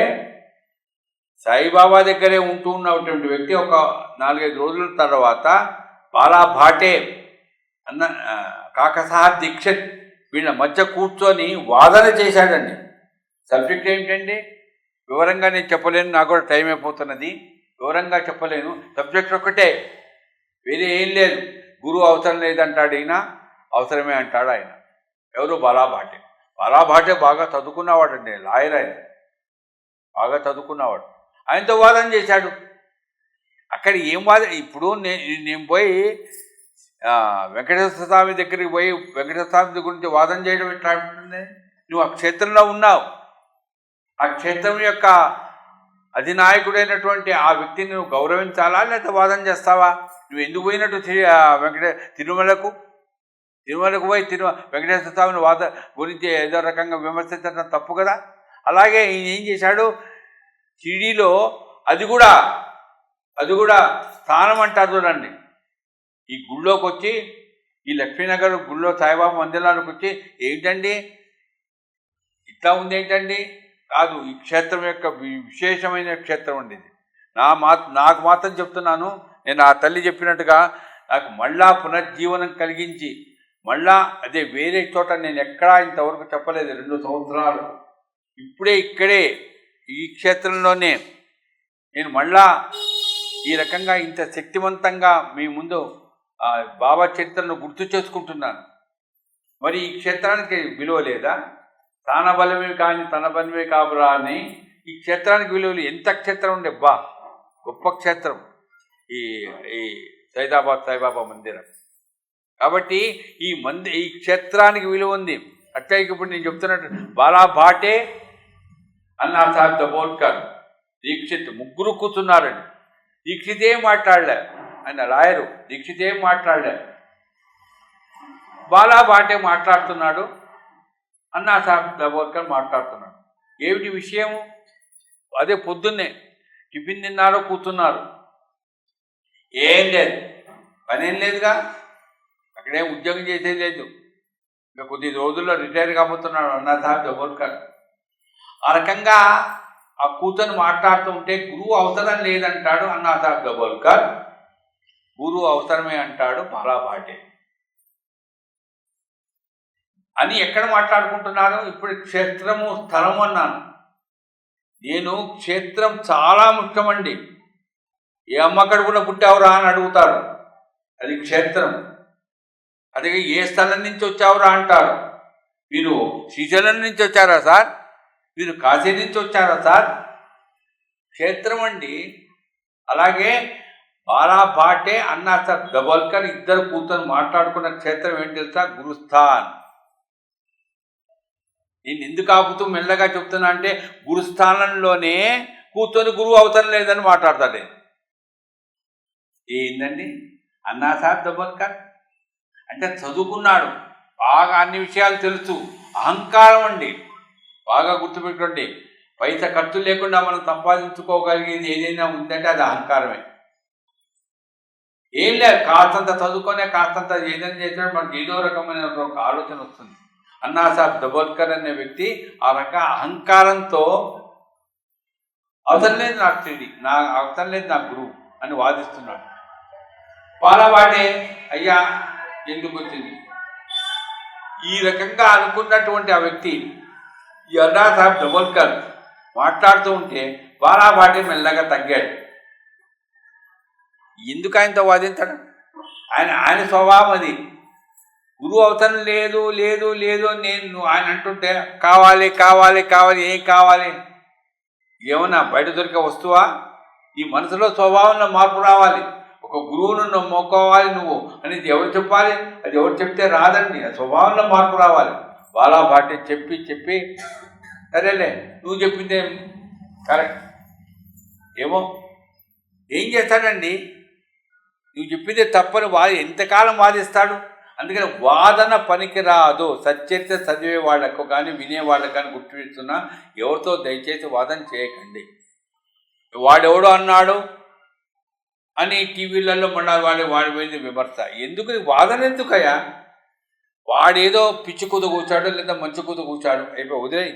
సాయిబాబా దగ్గరే ఉంటూ ఉన్నటువంటి వ్యక్తి ఒక 4-5 రోజుల తర్వాత బాలా భాటే అన్న కాకసాహెబ్ దీక్షిత్ వీళ్ళ మధ్య కూర్చొని వాదన చేశాడండి. సబ్జెక్ట్ ఏమిటండి? వివరంగా నేను చెప్పలేను, నాకు కూడా టైం అయిపోతున్నది, వివరంగా చెప్పలేను. సబ్జెక్ట్ ఒక్కటే, వేరే ఏం లేదు. గురువు అవసరం లేదంటాడు ఈయన, అవసరమే అంటాడు ఆయన. ఎవరు? బాలాభాటే. బాలాభాటే బాగా చదువుకున్నవాడండి, లాయర్. ఆయన బాగా చదువుకున్నవాడు. ఆయనతో వాదన చేశాడు. అక్కడ ఏం వాదన? ఇప్పుడు నేను పోయి వెంకటేశ్వర స్వామి దగ్గరికి పోయి వెంకటేశ్వర స్వామి గురించి వాదన చేయడం ఎట్లా ఉంటుంది? నువ్వు ఆ క్షేత్రంలో ఉన్నావు, ఆ క్షేత్రం యొక్క అధినాయకుడైనటువంటి ఆ వ్యక్తిని నువ్వు గౌరవించాలా, లేకపోతే వాదన చేస్తావా? నువ్వు ఎందుకు పోయినట్టు తిరుమలకు పోయి వెంకటేశ్వర స్వామిని గురించి ఏదో రకంగా విమర్శించడం తప్పు కదా. అలాగే ఈయన ఏం చేశాడు? షిరిడీలో అది కూడా స్థానం అంటారు చూడండి. ఈ గుళ్ళోకి వచ్చి, ఈ లక్ష్మీనగర్ గుళ్ళో సాయిబాబా మందిరానికి వచ్చి, ఏంటండి ఇట్లా ఉంది ఏంటండి? కాదు, ఈ క్షేత్రం యొక్క విశేషమైన క్షేత్రం అండి ఇది. నాకు మాత్రం చెప్తున్నాను, నేను ఆ తల్లి చెప్పినట్టుగా నాకు మళ్ళా పునర్జీవనం కలిగించి మళ్ళా అదే వేరే చోట నేను ఎక్కడా ఇంతవరకు చెప్పలేదు. 2 సంవత్సరాలు ఇప్పుడే ఇక్కడే ఈ క్షేత్రంలోనే నేను మళ్ళా ఈ రకంగా ఇంత శక్తివంతంగా మీ ముందు బాబా చరిత్రను గుర్తు చేసుకుంటున్నాను. మరి ఈ క్షేత్రానికి విలువ లేదా? తాన బలమే కానీ తన బలమే కాబరా అని ఈ క్షేత్రానికి విలువలు. ఎంత క్షేత్రం ఉండే, గొప్ప క్షేత్రం ఈ సైదాబాద్ సాయిబాబా మందిరం. కాబట్టి ఈ క్షేత్రానికి విలువ ఉంది. అట్లా ఇప్పుడు నేను చెప్తున్నట్టు బాలా భాటే, అన్నాసాహెబ్ దబోల్కర్, దీక్షిత్ ముగ్గురు కూర్చున్నారండి. దీక్షిత్ ఏం మాట్లాడలే, ఆయన లాయరు. దీక్షిత్ ఏం మాట్లాడలే, బాలా భాటే మాట్లాడుతున్నాడు, అన్నాసాహెబ్ దబోల్కర్ మాట్లాడుతున్నాడు. ఏమిటి విషయము? అదే పొద్దున్నే టిఫిన్ తిన్నారో కూర్చున్నారు. ఏం లేదు, పనేం లేదుగా, అక్కడేం ఉద్యోగం చేసేది లేదు. ఇంకా కొద్ది రోజుల్లో రిటైర్ కాబోతున్నాడు అన్నాసాహెబ్ దబోల్కర్. ఆ రకంగా ఆ కూతురు మాట్లాడుతూ ఉంటే గురువు అవసరం లేదంటాడు అన్నాసాహెబ్ దబోల్కర్, గురువు అవసరమే అంటాడు బాలా భాటే అని ఎక్కడ మాట్లాడుకుంటున్నారు? ఇప్పుడు క్షేత్రము స్థలము అన్నాను నేను. క్షేత్రం చాలా ముఖ్యమండి. ఏ అమ్మ కడుపున పుట్టావురా అని అడుగుతారు. అది క్షేత్రం. అదే ఏ స్థలం నుంచి వచ్చావురా అంటారు. మీరు శ్రీశైలం నుంచి వచ్చారా సార్, మీరు కాశీ నుంచి వచ్చారా సార్, క్షేత్రం అండి. అలాగే బాలాభాటే అన్నా సార్ దబోల్కర్ ఇద్దరు కూర్చొని మాట్లాడుకున్న క్షేత్రం ఏంటి తెలుసా? గురుస్థాన్. నేను ఎందుకు ఆపుతూ మెల్లగా చెప్తున్నా అంటే గురుస్థానంలోనే కూర్చొని గురువు అవసరం లేదని మాట్లాడతాడు. ఏందండి అన్నా సార్ దబోల్కర్ అంటే చదువుకున్నాడు, బాగా అన్ని విషయాలు తెలుసు. అహంకారం అండి, బాగా గుర్తుపెట్టుకోండి. పైసా ఖర్చు లేకుండా మనం సంపాదించుకోగలిగేది ఏదైనా ఉందంటే అది అహంకారమే. ఏం లేదు, కాస్తంత చదువుకొనే కాస్తంత ఏదైనా చేసినా మనకి ఏదో రకమైన ఒక ఆలోచన వస్తుంది. అన్నా సాహెబ్ దబోల్కర్ అనే వ్యక్తి ఆ రకంగా అహంకారంతో అవసరం లేదు నాకు తిరిగి, నా అవసరం లేదు నా గురువు అని వాదిస్తున్నాడు. బాలాభాటే అయ్యా ఎందుకు వచ్చింది ఈ రకంగా అనుకున్నటువంటి ఆ వ్యక్తి ఈ అన్నా సాహెబ్ దబోల్కర్ మాట్లాడుతూ ఉంటే బాలాభాటే మెల్లగా తగ్గాడు. ఎందుకు ఆయనతో వాదించడం? ఆయన స్వభావం అది. గురువు అవసరం లేదు లేదు లేదు నేను ఆయన అంటుంటే కావాలి కావాలి కావాలి, ఏం కావాలి? ఏమన్నా బయట దొరికే వస్తువా? ఈ మనసులో స్వభావంలో మార్పు రావాలి. ఒక గురువును నువ్వు మొక్కోవాలి నువ్వు అనేది ఎవరు చెప్పాలి? అది ఎవరు చెప్తే రాదండి, ఆ స్వభావంలో మార్పు రావాలి. బాలాభాటే చెప్పి చెప్పి సరేలే నువ్వు చెప్పిందే కరెక్ట్ ఏమో ఏం చేస్తాడండి, నువ్వు చెప్పిందే తప్పని ఎంతకాలం వాదిస్తాడు? అందుకని వాదన పనికి రాదు. సచ్చరిత్ర చదివే వాళ్ళకు కానీ వినేవాళ్ళకు కానీ గుర్తుపెడుతున్నా, ఎవరితో దయచేసి వాదన చేయకండి. వాడెవడో అన్నాడు అని టీవీలలో మళ్ళీ వాడి మీద విమర్శ ఎందుకు? వాదన ఎందుకయ్యా? వాడేదో పిచ్చి కూత కూర్చాడు లేదా మంచి కూత కూర్చాడు, అయిపోయి వదిలేయి.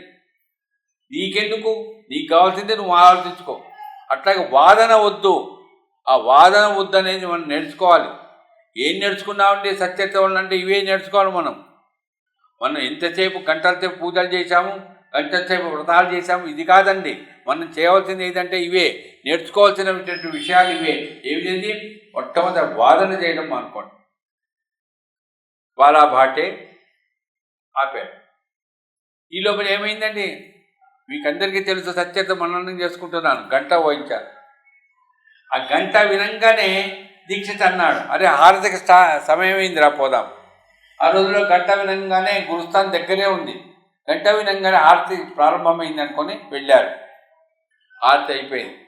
నీకెందుకు? నీకు కావాల్సిందే నువ్వు ఆలోచించుకో. అట్లాగే వాదన వద్దు. ఆ వాదన వద్దు అనేది మనం నేర్చుకోవాలి. ఏం నేర్చుకున్నామంటే సత్యత వల్ల అంటే ఇవే నేర్చుకోవాలి. మనం ఎంతసేపు గంటల సేపు పూజలు చేశాము, గంటల సేపు వ్రతాలు చేశాము, ఇది కాదండి. మనం చేయవలసింది ఏంటంటే ఇవే నేర్చుకోవాల్సినటువంటి విషయాలు ఇవే. ఏమిటి? మొట్టమొదటి వాదన చేయడం అనుకోండి. బాలాభాటే ఆపారు. ఈ లోపల ఏమైందండి? మీకందరికీ తెలుసు, సత్యత మననం చేసుకుంటున్నాను, గంట వాయించారు. ఆ గంట వినంగానే దీక్షిత్ అన్నాడు, అరే హారతికి సమయం అయిందిరా పోదాం. ఆ రోజులో గంట వినంగానే గురుస్థాన్ దగ్గరే ఉంది. గంట వినంగానే హారతి ప్రారంభమైంది అనుకొని వెళ్ళారు. హారతి అయిపోయింది.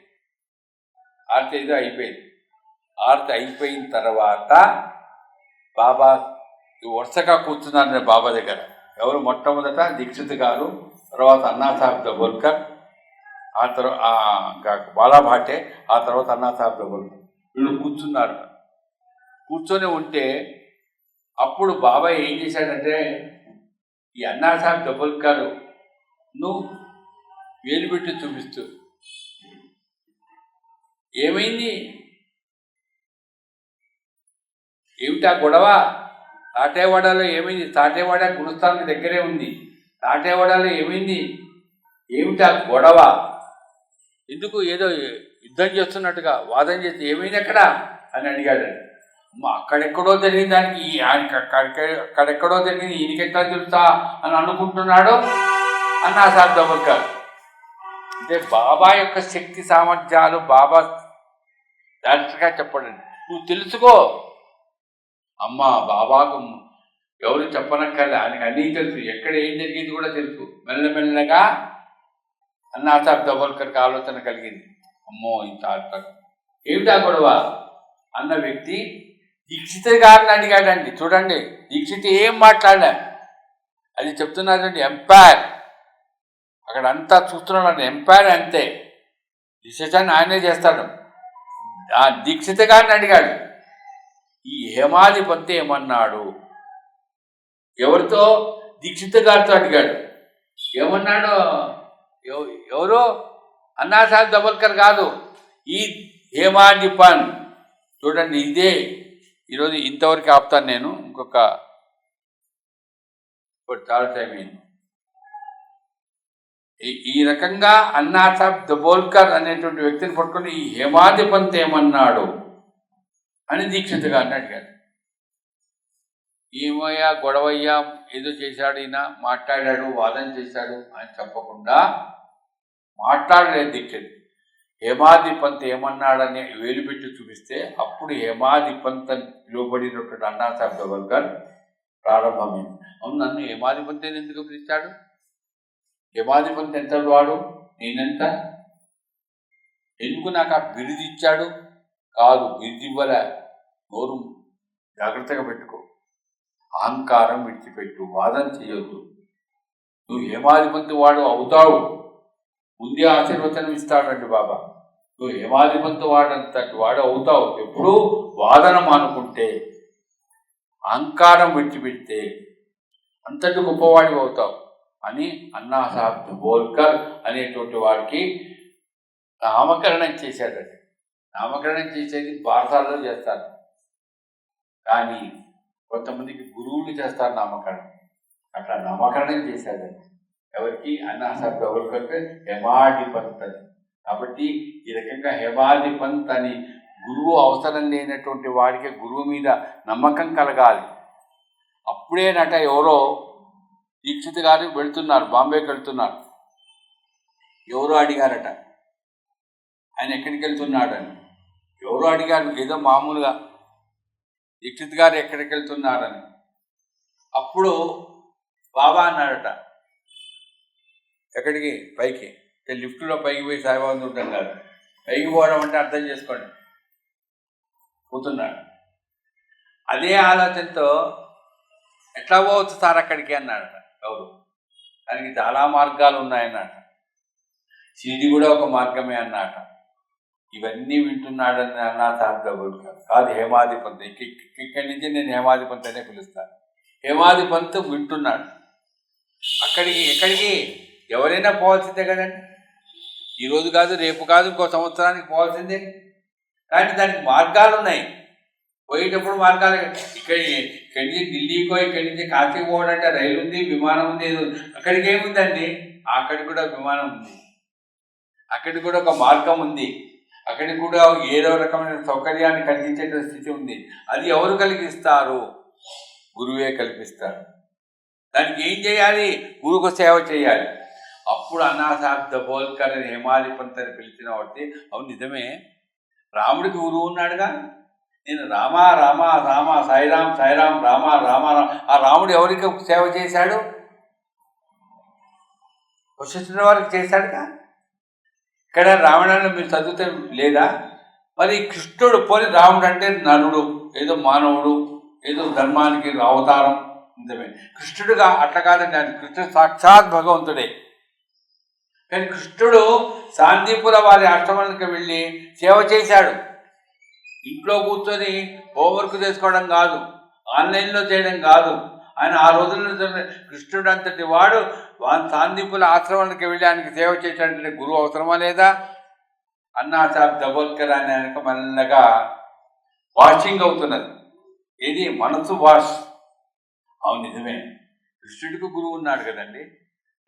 హారతి అయిపోయిన తర్వాత బాబా వరుసగా కూర్చున్నారు బాబా దగ్గర. ఎవరు? మొట్టమొదట దీక్షిత్ గారు, తర్వాత అన్నా సాహెబ్ దబోల్కర్, ఆ తర్వాత బాలాభాటే, ఆ తర్వాత అన్నా సాహెబ్ దబోల్కర్. వీళ్ళు కూర్చున్నారు. కూర్చొని ఉంటే అప్పుడు బాబా ఏం చేశాడంటే, ఈ అన్నా సాహెబ్ దబోల్కర్ నువ్వు వేలు పెట్టి చూపిస్తూ, ఏమైంది? ఏమిటా గొడవ? తాటేవాడలో ఏమైంది? తాటేవాడ గురుస్థానానికి దగ్గరే ఉంది. తాటేవాడలో ఏమైంది? ఏమిటా గొడవ? ఎందుకు ఏదో యుద్ధం చేస్తున్నట్టుగా వాదన చేసి ఏమైంది అక్కడ అని అడిగాడండి. అక్కడెక్కడో జరిగిన దానికి అక్కడెక్కడో జరిగింది ఈయనకెట్లా తెలుసా అని అనుకుంటున్నాడు అన్నా సాహెబ్ దబోల్కర్. అంటే బాబా యొక్క శక్తి సామర్థ్యాలు బాబా డైరెక్ట్గా చెప్పడండి. నువ్వు తెలుసుకో. అమ్మా బాబాకు ఎవరు చెప్పనక్కర్లే, ఆయనకు అన్నీ తెలుసు, ఎక్కడ ఏం జరిగింది కూడా తెలుసు. మెల్లమెల్లగా అన్నా సాహెబ్ దబోల్కర్కి ఆలోచన కలిగింది, అమ్మో ఇంత ఏమిటా గొడవ అన్న వ్యక్తి దీక్షిత్ గారిని అడిగాడండి. చూడండి, దీక్షిత్ ఏం మాట్లాడా, అది చెప్తున్నాడండి. ఎంపైర్ అక్కడ అంతా చూస్తున్నాడు, ఎంపైర్ అంతే, డిసిషన్ ఆయనే చేస్తాడు. ఆ దీక్షిత్ గారిని అడిగాడు, ఈ హేమాధిపతి ఏమన్నాడు? ఎవరితో? దీక్షిత్ గారితో అడిగాడు. ఏమన్నాడు? ఎవరు? అన్నా సాహెబ్ దబోల్కర్ కాదు, ఈ హేమాధిపన్. చూడండి, ఇదే ఈరోజు ఇంతవరకు ఆపుతాను నేను. ఇప్పుడు చాలా టైం అయింది. ఈ రకంగా అన్నాసాబ్ దబోల్కర్ అనేటువంటి వ్యక్తిని పట్టుకొని ఈ హేమాధిపంత్ ఏమన్నాడు అని దీక్షిత్ గారిని అడిగారు. ఏమయ్యా గొడవయ్యా ఏదో చేశాడు, ఈయన మాట్లాడాడు, వాదన చేశాడు అని చెప్పకుండా మాట్లాడలేదు దీక్షిత్. హేమాధిపంత్ ఏమన్నాడని వేలు పెట్టి చూపిస్తే అప్పుడు హేమాధిపంత్ అని పిలువబడినటువంటి అన్నాసాబ్ దబోల్కర్ ప్రారంభమైంది. అవును, నన్ను హేమాధిపంత్ ఎందుకు పిలిచాడు? హేమాధిపంత్ ఎంత వాడు, నేనెంత? ఎందుకు నాకు ఆ బిరుది ఇచ్చాడు? కాదు, బిరుది ఇవ్వలే. నోరు జాగ్రత్తగా పెట్టుకో, అహంకారం విడిచిపెట్టు, వాదన చేయొద్దు. నువ్వు హేమాధిపంత్ వాడు అవుతావు, ముందే ఆశీర్వచనం ఇస్తాడండి బాబా. నువ్వు హేమాధిపంత్ వాడంతటి వాడు అవుతావు ఎప్పుడూ వాదన మానుకుంటే, అహంకారం విడిచిపెడితే అంతటి గొప్పవాడి అవుతావు అని అన్నాసాబ్ దబోల్కర్ అనేటువంటి వాడికి నామకరణం చేశాడండి. నామకరణం చేసేది భారతాల్లో చేస్తారు, కానీ కొంతమందికి గురువులు చేస్తారు నామకరణం. అట్లా నామకరణం చేశాడండి. ఎవరికి? అన్నాసాబ్ దబోల్కర్కి హేమాధిపంత్ అని. కాబట్టి ఈ రకంగా హేమాధిపంత్ అని గురువు అవసరం లేనటువంటి వాడికి గురువు మీద నమ్మకం కలగాలి. అప్పుడేనట ఎవరో దీక్షిత్ గారు వెళ్తున్నారు, బాంబేకి వెళ్తున్నారు. ఎవరో అడిగారట ఆయన ఎక్కడికి వెళ్తున్నాడని. ఎవరో అడిగారు ఏదో మామూలుగా, దీక్షిత్ గారు ఎక్కడికి వెళ్తున్నారని. అప్పుడు బాబా అన్నాడట, ఎక్కడికి? పైకి. లిఫ్ట్లో పైకి పోయి సాయిబాబు ఉంటాం కాదు, పైకి పోవడం అంటే అర్థం చేసుకోండి, పోతున్నాడు. అదే ఆలోచనతో ఎట్లా పోవచ్చు సార్ అక్కడికి అన్నాడట ఎవరు. దానికి చాలా మార్గాలు ఉన్నాయన్నట. షిరిడి కూడా ఒక మార్గమే అన్నట. ఇవన్నీ వింటున్నాడని అన్నాసాబ్ దబోల్కర్ కాదు, హేమాధిపంత్. ఇక్కడి నుంచి నేను హేమాధిపంత్ అనే పిలుస్తాను. హేమాధిపంత్ వింటున్నాడు. ఎక్కడికి ఎవరైనా పోవాల్సిందే కదండి. ఈరోజు కాదు, రేపు కాదు, ఇంకో సంవత్సరానికి పోవాల్సిందే. కానీ దానికి మార్గాలు ఉన్నాయి. పోయేటప్పుడు మార్గాలు ఇక్కడి నుంచి ఢిల్లీకో, ఇక్కడి నుంచి కాశీకి పోవాలంటే రైలు ఉంది, విమానం ఉంది. అక్కడికి ఏముందండి? అక్కడికి కూడా విమానం ఉంది, అక్కడికి కూడా ఒక మార్గం ఉంది, అక్కడికి కూడా ఏదో రకమైన సౌకర్యాన్ని కలిగించే స్థితి ఉంది. అది ఎవరు కలిగిస్తారు? గురువే కల్పిస్తారు. దానికి ఏం చేయాలి? గురువుకు సేవ చేయాలి. అప్పుడు అన్నాసాబ్ దబోల్కర్ అని హేమాధిపంత్ అని పిలిచిన వాడితే, అవును నిజమే, రాముడికి గురువు ఉన్నాడుగా, నేను రామా రామా రామా సాయిరామ్ సాయిరామ్ రామా రామా రామ. ఆ రాముడు ఎవరికి సేవ చేశాడు? వశిష్ఠుని వారికి చేశాడుగా. ఇక్కడ రావణాన్ని మీరు చదివితే లేదా? మరి కృష్ణుడు పోని రాముడు అంటే నరుడు, ఏదో మానవుడు, ఏదో ధర్మానికి అవతారం, నిజమే. కృష్ణుడుగా అట్లా కాదండి, ఆయన కృష్ణుడు సాక్షాత్ భగవంతుడే. కానీ కృష్ణుడు శాంతిపుర వారి ఆశ్రమానికి వెళ్ళి సేవ చేశాడు. ఇంట్లో కూర్చొని హోంవర్క్ చేసుకోవడం కాదు, ఆన్లైన్లో చేయడం కాదు. ఆయన ఆ రోజుల్లో కృష్ణుడు అంతటి వాడు శాంతిపుల ఆశ్రమానికి వెళ్ళి ఆయనకి సేవ చేశాడంటే గురువు అవసరమా లేదా? అన్నాసాబ్ దబోల్కర్ అని ఆయనకు మెల్లగా వాషింగ్ అవుతున్నది. ఇది మనసు వాష్. అవును నిజమే, కృష్ణుడికి గురువు ఉన్నాడు కదండి,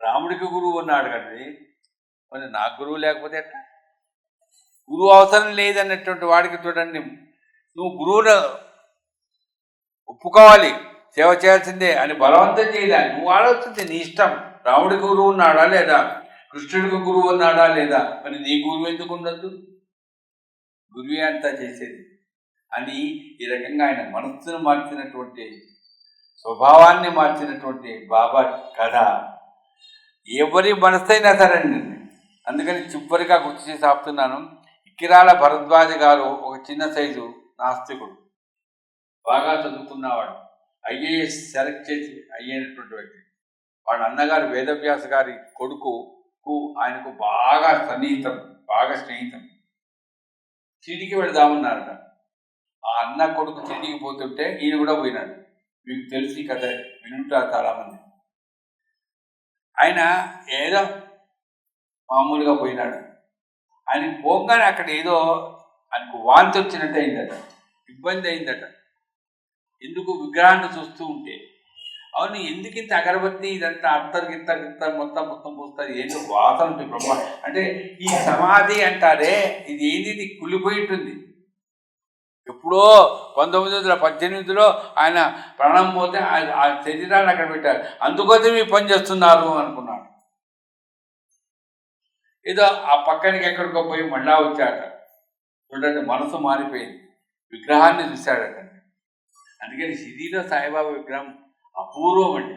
రాముడికి గురువు ఉన్నాడు కదండి, మరి నాకు గురువు లేకపోతే ఎట్లా? గురువు అవసరం లేదన్నటువంటి వాడికి చూడండి, నువ్వు గురువును ఒప్పుకోవాలి, సేవ చేయాల్సిందే అని బలవంతం చేయాలి. నువ్వు ఆలోచించి నీ ఇష్టం. రాముడికి గురువు ఉన్నాడా లేదా? కృష్ణుడికి గురువు ఉన్నాడా లేదా? మరి నీ గురువు ఎందుకు ఉండద్దు? గురువే అంతా చేసేది అని ఈ రకంగా ఆయన మనస్సును మార్చినటువంటి, స్వభావాన్ని మార్చినటువంటి బాబా కథ ఎవరి మనసైనా సరేండి. అందుకని చివరిగా గుర్తు చేసి ఆపుతున్నాను. కిరాల భరద్వాజ గారు ఒక చిన్న సైజు నాస్తికుడు, బాగా చదువుకున్నవాడు, ఐఏఎస్ సెలెక్ట్ చేసి అయ్యేటటువంటి వ్యక్తి. వాడు అన్నగారు వేదవ్యాస గారి కొడుకుకు ఆయనకు బాగా సన్నిహితం, బాగా స్నేహితం. షిరిడికి వెళదామన్నారట. ఆ అన్న కొడుకు షిరిడికి పోతుంటే ఈయన కూడా పోయినాడు. మీకు తెలిసి కథ వినుంటారు చాలామంది. ఆయన ఏదో మామూలుగా పోయినాడు. ఆయన పోగానే అక్కడ ఏదో ఆయనకు వాంతి వచ్చినట్టు అయిందట, ఇబ్బంది అయిందట. ఎందుకు? విగ్రహాన్ని చూస్తూ ఉంటే అవును, ఎందుకు ఇంత అగరబత్తి ఇదంతా అత్తరు మొత్తం పూస్తారు, ఏంటో వాసన ఉంటుంది బ్రహ్మ అంటే. ఈ సమాధి అంటారే, ఇది ఏంది, ఇది కుళ్ళిపోయి ఉంటుంది. ఎప్పుడో 1918లో ఆయన ప్రాణం పోతే ఆ శరీరాన్ని అక్కడ పెట్టారు, అందుకోసం ఈ పని చేస్తున్నారు అనుకున్నాడు. ఏదో ఆ పక్కనికి ఎక్కడికో పోయి మళ్ళా వచ్చాట. చూడండి, మనసు మారిపోయింది, విగ్రహాన్ని చూశాడట. అందుకని షిరిడీలో సాయిబాబా విగ్రహం అపూర్వం అండి.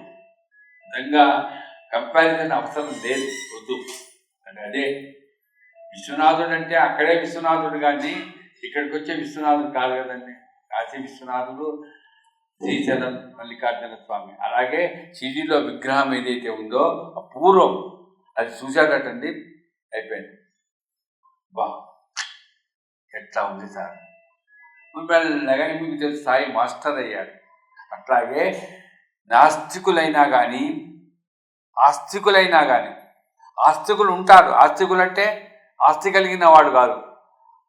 నిజంగా కంపారిజన్ అవసరం లేదు, వద్దు అంటే. అదే విశ్వనాథుడు అంటే అక్కడే విశ్వనాథుడు, కానీ ఇక్కడికి వచ్చే విశ్వనాథుడు కాదు కదండి. కాశీ విశ్వనాథుడు, శ్రీశైలం మల్లికార్జున స్వామి. అలాగే షిరిడీలో విగ్రహం ఏదైతే ఉందో అపూర్వం, అది చూశాడటండి, అయిపోయింది. బా ఎట్లా ఉంది సార్. మెల్లగా మీకు తెలుసు సాయి మాస్టర్ అయ్యాడు. అట్లాగే నాస్తికులైనా కానీ ఆస్తికులు ఉంటారు. ఆస్తికులు అంటే ఆస్తి కలిగిన వాడు కాదు,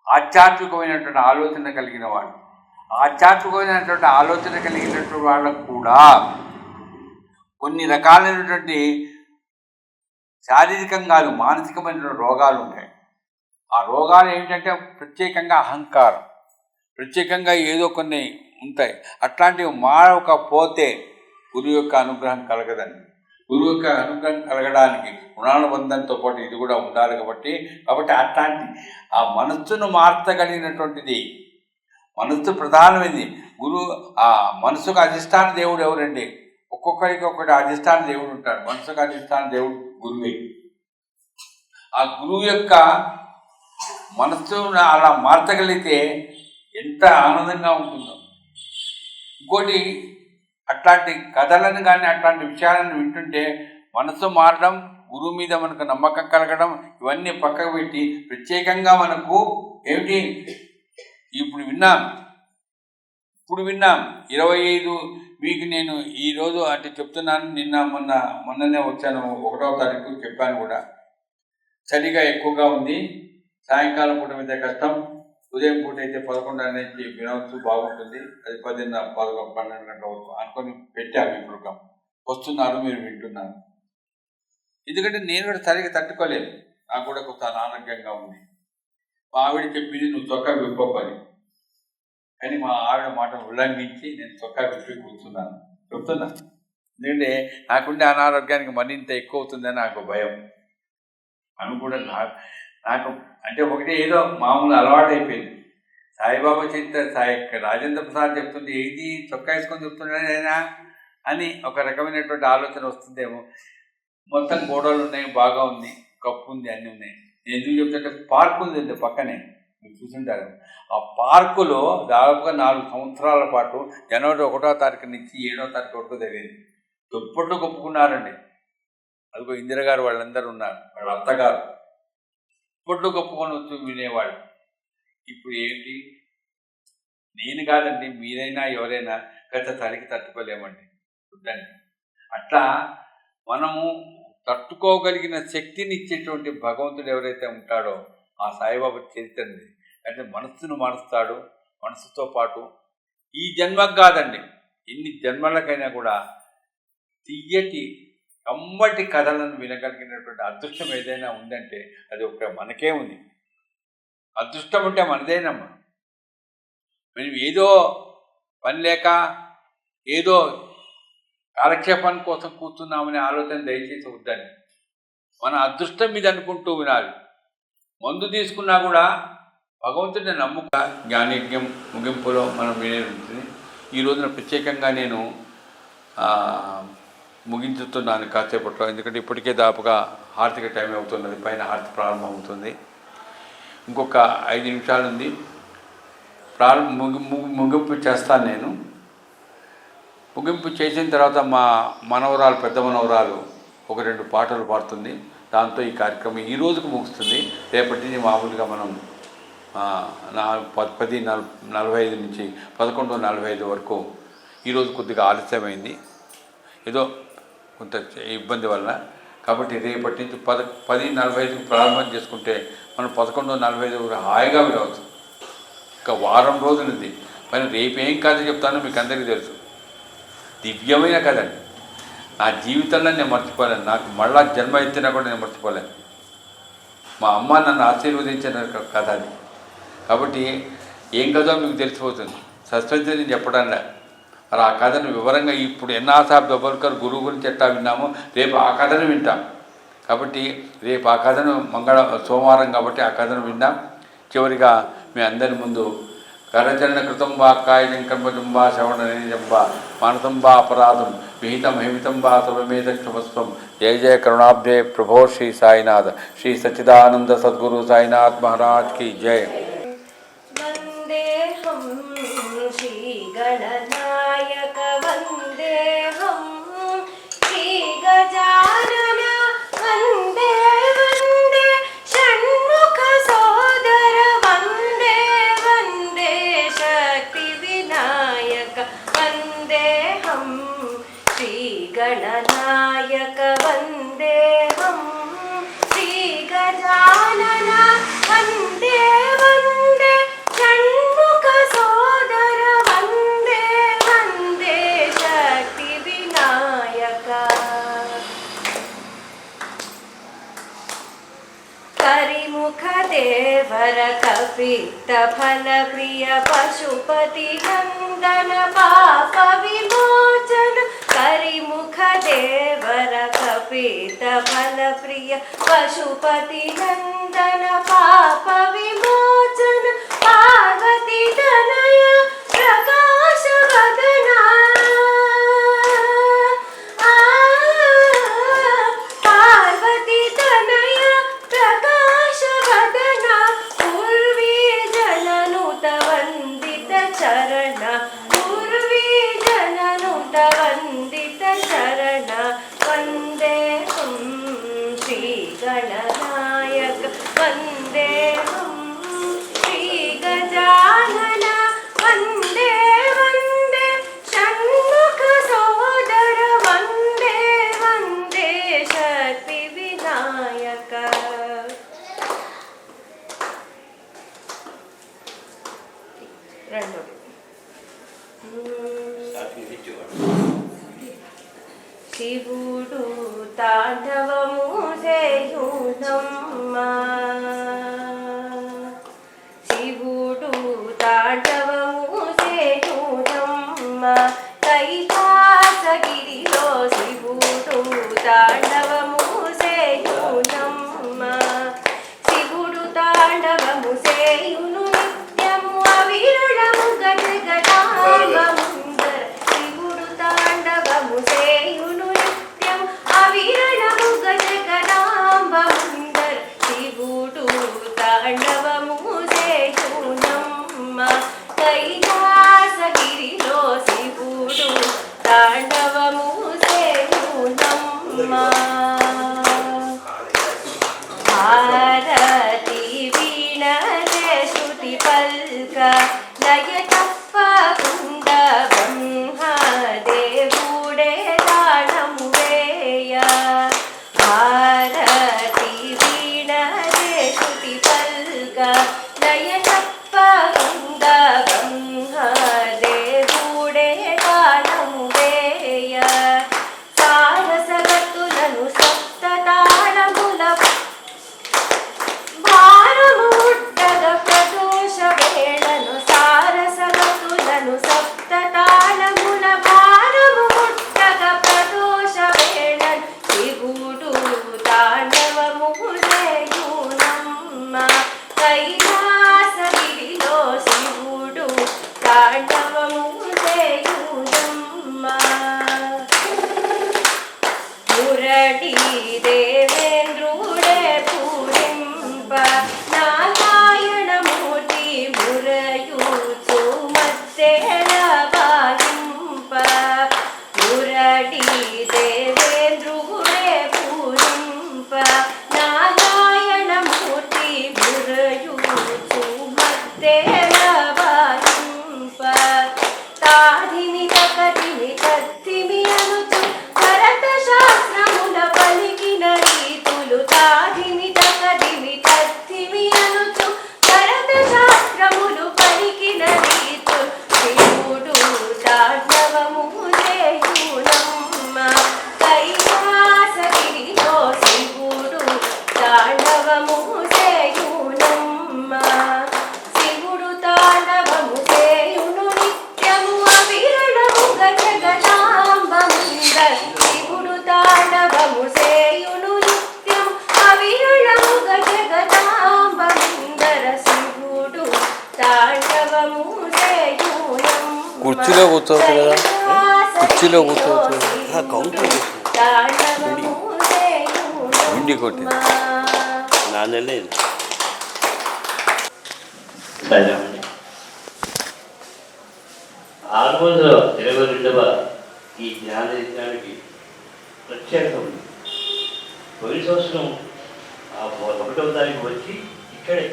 ఆధ్యాత్మికమైనటువంటి ఆలోచన కలిగిన వాడు. ఆధ్యాత్మికమైనటువంటి ఆలోచన కలిగినటువంటి వాళ్ళకు కూడా కొన్ని రకాలైనటువంటి శారీరకం కాదు, మానసికమైనటువంటి రోగాలు ఉంటాయి. ఆ రోగాలు ఏమిటంటే ప్రత్యేకంగా అహంకారం, ప్రత్యేకంగా ఏదో కొన్ని ఉంటాయి. అట్లాంటివి మారకపోతే గురువు యొక్క అనుగ్రహం కలగదండి. గురువు యొక్క అనుగ్రహం కలగడానికి రుణానుబంధంతో పాటు ఇది కూడా ఉండాలి. కాబట్టి అట్లాంటి ఆ మనస్సును మార్చగలిగినటువంటిది, మనస్సు ప్రధానమైంది. ఆ మనసుకు అధిష్టాన దేవుడు ఎవరండి? ఒక్కొక్కరికి ఒక్కటి అధిష్టాన దేవుడు ఉంటాడు. మనసుకు అధిష్టాన దేవుడు గురువే. ఆ గురువు యొక్క మనస్సును అలా మార్చగలిగితే ఎంత ఆనందంగా ఉంటుందో. ఇంకోటి, అట్లాంటి కథలను కానీ అట్లాంటి విషయాలను వింటుంటే మనసు మారడం, గురువు మీద మనకు నమ్మకం కలగడం, ఇవన్నీ పక్కకు పెట్టి ప్రత్యేకంగా మనకు ఏమిటి ఇప్పుడు విన్నాం 25 మీకు నేను ఈరోజు అంటే చెప్తున్నాను. మొన్ననే వచ్చాను, 1వ తారీఖు చెప్పాను కూడా. చలిగా ఎక్కువగా ఉంది, సాయంకాలం పూట మీద కష్టం, ఉదయం పూట అయితే 11 అనేది వినవచ్చు, బాగుంటుంది. అది 10:30, 11, 12 గంటల వరకు అనుకొని పెట్టాము. ఈ ప్రోగ్రాం వస్తున్నారు, మీరు వింటున్నారు. ఎందుకంటే నేను కూడా సరిగ్గా తట్టుకోలేదు, నాకు కూడా కొంత అనారోగ్యంగా ఉంది. మా ఆవిడ చెప్పింది నువ్వు చొక్కా విప్పని, కానీ మా ఆవిడ మాటను ఉల్లంఘించి నేను చొక్కా విప్పి కూర్చున్నాను. చెప్తున్నాను, ఎందుకంటే నాకుండే అనారోగ్యానికి మరింత ఎక్కువ అవుతుందని నాకు భయం. అను కూడా నాకు అంటే ఒకటి ఏదో మామూలు అలవాటు అయిపోయింది. సాయిబాబా రాజేంద్ర ప్రసాద్ చెప్తుంటే ఏది చొక్కా వేసుకొని చెప్తున్నాడైనా అని ఒక రకమైనటువంటి ఆలోచన వస్తుందేమో. మొత్తం గోడలు ఉన్నాయి, బాగా ఉంది, కప్పు ఉంది, అన్నీ ఉన్నాయి. నేను ఎందుకు చెప్తుంటే పార్క్ ఉంది పక్కనే, మీరు చూసుంటారు. ఆ పార్కులో దాదాపుగా 4 సంవత్సరాల పాటు జనవరి 1వ తారీఖు నుంచి 7వ తారీఖు వరకు జరిగింది. దుప్పట్లు కప్పుకున్నారండి. అదిగో ఇందిరగారు వాళ్ళందరూ ఉన్నారు, వాళ్ళ అత్తగారు దుప్పట్లు కప్పుకొని వచ్చి వినేవాళ్ళు. ఇప్పుడు ఏంటి, నేను కాదండి, మీరైనా ఎవరైనా గత చలికి తట్టుకోలేమండి. చూడండి, అట్లా మనము తట్టుకోగలిగిన శక్తిని ఇచ్చేటువంటి భగవంతుడు ఎవరైతే ఉంటాడో ఆ సాయిబాబా చరిత్రని అంటే మనస్సును మారుస్తాడు. మనసుతో పాటు ఈ జన్మకు కాదండి, ఎన్ని జన్మలకైనా కూడా తీయటి కమ్మటి కథలను వినగలిగినటువంటి అదృష్టం ఏదైనా ఉందంటే అది ఒక మనకే ఉంది. అదృష్టం అంటే మనదేనమ్మా. మేము ఏదో పని లేక ఏదో కాలక్షేపాన్ని కోసం కూర్చున్నామనే ఆలోచన దయచేసి వద్దండి. మన అదృష్టం మీద అనుకుంటూ వినాలి. మందు తీసుకున్నా కూడా భగవంతుడిని నమ్ముక జ్ఞానయజ్ఞం ముగింపులో మనం వినేది ఉంటుంది. ఈ రోజున ప్రత్యేకంగా నేను ముగించుతున్నాను కాసేపట్లో, ఎందుకంటే ఇప్పటికే దాపుగా హారతికి టైం అవుతున్నది, పైన హారతి ప్రారంభం అవుతుంది. ఇంకొక 5 నిమిషాలు ఉంది, ముగింపు చేస్తాను నేను. ముగింపు చేసిన తర్వాత మా మనవరాలు, పెద్ద మనవరాలు ఒక 2 పాటలు పాడుతుంది. దాంతో ఈ కార్యక్రమం ఈ రోజుకు ముగుస్తుంది. రేపటి నుంచి మామూలుగా మనం 10:45 నుంచి 11:45 వరకు. ఈరోజు కొద్దిగా ఆలస్యమైంది ఏదో కొంత ఇబ్బంది వల్ల. కాబట్టి రేపటి నుంచి 10:45కి ప్రారంభం చేసుకుంటే మనం 11:45 వరకు హాయిగా వినవచ్చు. ఇంకా వారం రోజులుంది. మరి రేపు ఏం కథ చెప్తానో మీకు అందరికీ తెలుసు. దివ్యమైన కథ అండి. నా జీవితంలో నేను మర్చిపోలేను. నాకు మళ్ళా జన్మ ఎత్తినా కూడా నేను మర్చిపోలేను. మా అమ్మ నన్ను ఆశీర్వదించిన కథ అది. కాబట్టి ఏం కథో మీకు తెలిసిపోతుంది. సస్పెన్స్ నేను చెప్పడంలే. మరి ఆ కథను వివరంగా ఇప్పుడు ఎన్నాసాబ్ దొబల్కర్ గురువు గురించి ఎట్టా విన్నామో రేపు ఆ కథను వింటాం. కాబట్టి రేపు ఆ కథను సోమవారం కాబట్టి ఆ కథను విందాం. చివరిగా మీ అందరి ముందు కరచరణ కృతం వా కాయజం కర్మజం వా శ్రవణనిజం వా మానసం వా అపరాధం విహితం హిమితం వా సర్వమేధ క్షమస్వం. జయ జయ కరుణాబ్దే ప్రభో శ్రీ సాయినాథ్. శ్రీ సచ్చిదానంద సద్గురు సాయినాథ్ మహారాజ్ की जय. వందేహం శ్రీ గణనాయక వందేహం శ్రీ గజానన వందే వందే షణ్ముఖ సోదర వందే వందే శక్తి వినాయక వందేహం శ్రీ గణనాయక వందేహం శ్రీ గజానన వందే వందే షణ్ముఖ సోదర వందే వందే శక్తి వినాయక. కరిముఖ దేవర కపిత్త ఫల ప్రియ పశుపతి నందన పాప విమోచన. కరిముఖ దేవర కపిత్త ఫల ప్రియ పశుపతి నందన పాప విమోచన. పార్వతి తనయ ప్రకాశ వదన పార్వతి తనయ ప్రకాశ వదన పూర్వీ జననుత వందిత చరణ. పూర్వీ జననుత వందిత చరణ వందేహం శ్రీ గణనాయక వందేహం శ్రీ గజానన వందే వందే షణ్ముఖ సోదర వందే వందే శక్తి వినాయక. రెండు శివుడు తాండవము చేయునమ్మా. శివుడు తాండవము చేయునమ్మా. కైలాసగిరిలో శివుడు తాండవము చేయునమ్మా. శివుడు తాండవము చేయును నిత్యము అవిరళము గజగజాంబముందర. శివుడు తాండవము చేయును నిత్యము అవిరళము గజగజాంబముందర. శివుడు తాండవము చేయునమ్మా. కైలాసగిరిలో శివుడు తాండవము చేయునమ్మా. భారతి వీణలే శృతి పల్క లయ తప్పకుండ బ్రహ్మదేవుడే దానము వేయ. భారతి వీణలే శృతి పల్క లయ తప్పకుండ బ్రహ్మదేవుడే దానము వేయ. సారసగతులను సప్త తాళముల భారముడ్డగ ప్రదోష వేళను కుర్చీలో కూర్చోవచ్చు కదా, కుర్చీలో కూర్చోవచ్చు. ఇండి కొట్టి నాన్నలేదు ఆల్మోస్ట్ 22వ ఈ జ్ఞాన యజ్ఞానికి ప్రత్యేకత ఉంది. పోయిన సంవత్సరం 1వ తారీఖు వచ్చి ఇక్కడే